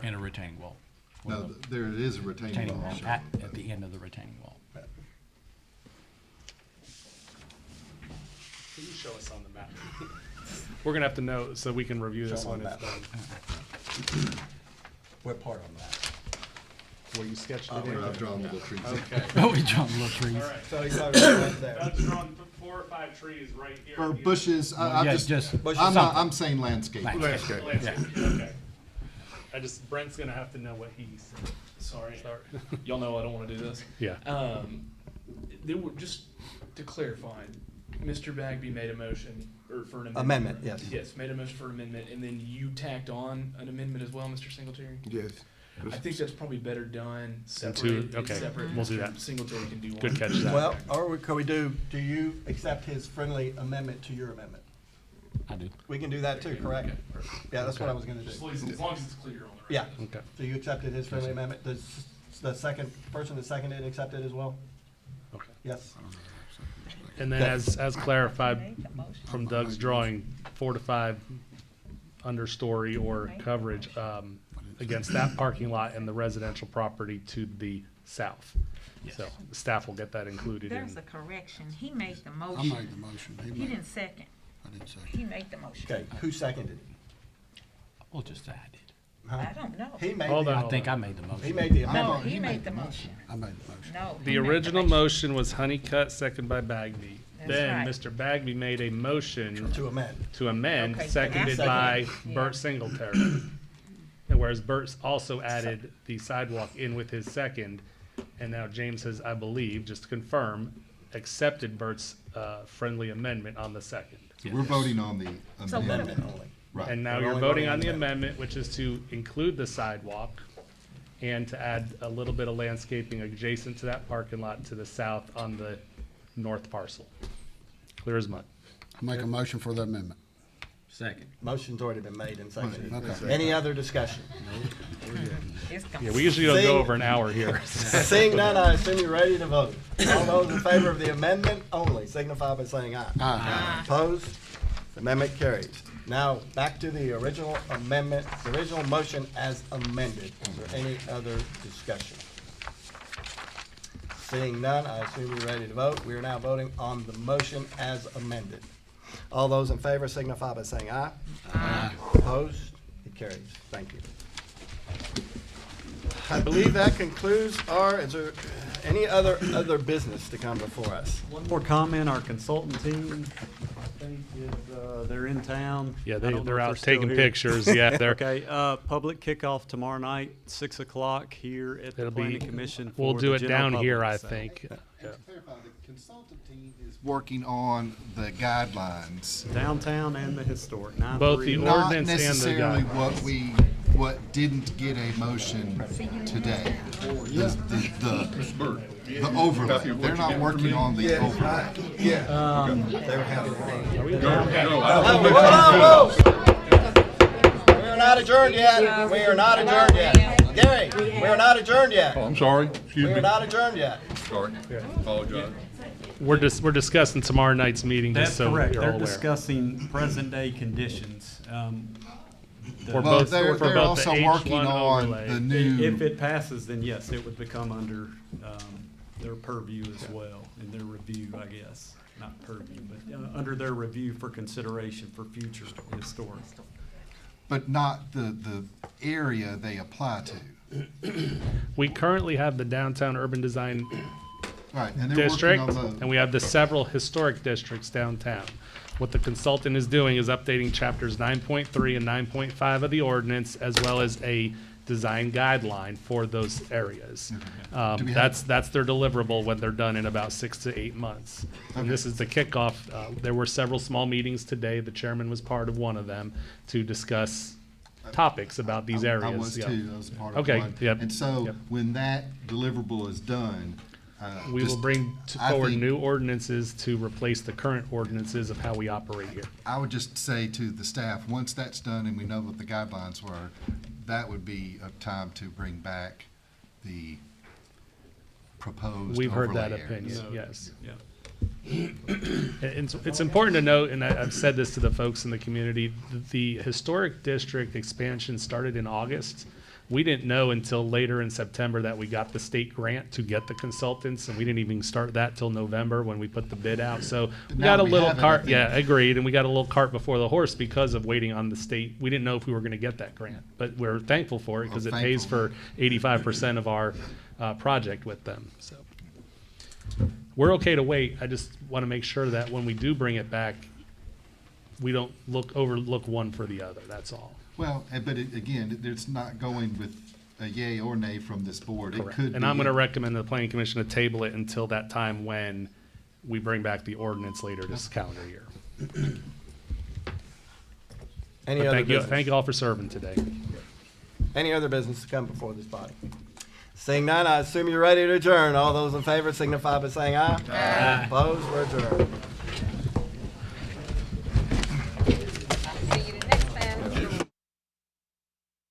And a retaining wall. No, there it is, a retaining wall. At the end of the retaining wall. Can you show us on the map? We're gonna have to know so we can review this Show one. on It's map. done. What part on that? Where you sketched it Where in. I've drawn the little trees. Okay. Oh, we drawn little trees. All right. So he's already right there. That's drawn 4 or 5 trees right here. For bushes, I'm Yeah, just, just I'm saying landscape. Landscape. Landscape. Okay. Brent's gonna have to know what he Sorry. Y'all know I don't want to do this. Yeah. There were, just to clarify, Mr. Bagby made a motion or for an amendment. Amendment, yes. Yes, made a motion for an amendment, and then you tacked on an amendment as well, Mr. Singletary? Yes. I think that's probably better done In two- separate. okay, Separate. we'll do that. Singletary can do one. Good catch that. Well, or could we do you accept his friendly amendment to your amendment? I do. We can do that too, correct? Okay, perfect. Yeah, that's what I was gonna do. Just as long as it's clear on the record. Yeah. Okay. So you accepted his friendly amendment. Does the second person that seconded it accept it as well? Okay. Yes. And then Okay. as clarified from Doug's drawing, 4 to 5 understory or coverage against that parking lot and the residential property to the south. So the staff will get that included in. There's a correction. He made the I motion. made the motion. He didn't second. I didn't say. He made the motion. Okay, who seconded? We'll just say I did. I don't know. He made Hold the, on. I think I made the motion. he made the No, amendment. he made the motion. I made the motion. No. he The made original motion was Honeycutt, second by Bagby. That's Then right. Mr. Bagby made a motion To amend. to amend, Okay, seconded that's- by Yeah. Bert Singletary. And whereas Bert also added the sidewalk in with his second, and now James has, I believe, just to confirm, accepted Bert's friendly amendment on the second. We're voting on the So what- amendment. Only. Right. And now We're you're only voting voting on on the the amendment, which is to include the sidewalk and to add a little bit of landscaping adjacent to that parking lot to the south on the north parcel. Clear as mud. I make a motion for the amendment. Second. Motion's already been made and seconded. Okay. Any other discussion? It's Yeah, we usually don't Seeing- go over an hour here. Seeing none, I assume you're ready to vote. All those in favor of the amendment only signify by saying aye. Aye. Opposed? Amendment carries. Now, back to the original amendment, the original motion as amended. Is there any other discussion? Seeing none, I assume you're ready to vote. We are now voting on the motion as amended. All those in favor signify by saying aye. Aye. Opposed? It carries. Thank you. I believe that concludes is there any other business to come before us? One more comment, our consultant team, I think they're in town. Yeah, I they're don't know if out still taking here. pictures. Yeah, they're. Okay, public kickoff tomorrow night, 6 o'clock here at the It'll be. planning commission. We'll for do the it general down here, public, I so. think. And to clarify, the consultant team is working on the guidelines. Downtown and the historic, Both the 9-3. Not ordinance and the necessarily guidelines. what didn't get a motion today. The overlay. They're not working on the overlay. They were having. No, We are not adjourned yet. We are not adjourned yet. Gary, we are not adjourned Oh, yet. I'm sorry. Excuse We me. are not adjourned yet. Sorry. Apologize. We're discussing tomorrow night's meeting, just That's so correct. you're all They're aware. discussing present-day conditions. For Well, both, they're for both the also working H1 on overlay. the new. If it passes, then yes, it would become under their purview as well, in their review, I guess. Not purview, but under their review for consideration for future historic. But not the area they apply to. We currently have the downtown urban design Right, and they're district, working on and we have the several historic districts downtown. What the consultant is doing is updating chapters 9.3 and 9.5 of the ordinance, as well as a design guideline for those areas. Do we have- That's their deliverable when they're done in about 6 to 8 months. And this is the kickoff. There were several small meetings today. The chairman was part of one of them to discuss topics about these areas. I was Yeah. too, I was part of Okay, one. yep. And so, Yep. when that deliverable is done, We will just- bring I forward think- new ordinances to replace the current ordinances of how we operate here. I would just say to the staff, once that's done and we know what the guidelines were, that would be a time to bring back the proposed We've heard that overlay areas. opinion, yes. Yeah. It's important to note, and I've said this to the folks in the community, the historic district expansion started in August. We didn't know until later in September that we got the state grant to get the consultants, and we didn't even start that till November when we put the bid out. So we Now got a we little have it, I cart, think. yeah, agreed, and we got a little cart before the horse because of waiting on the state. We didn't know if we were gonna get that grant, but we're thankful for it because it pays thankful. for 85% of our project with them, so. We're okay to wait. I just want to make sure that when we do bring it back, we don't overlook one for the other. That's all. Well, but again, it's not going with a yay or nay from this board. It Correct. could And be. I'm gonna recommend the planning commission to table it until that time when we bring back the ordinance later this calendar year. Any But other thank you, business? thank you all for serving today. Any other business to come before this body? Seeing none, I assume you're ready to adjourn. All those in favor signify by saying aye. Aye. Opposed, we're adjourned.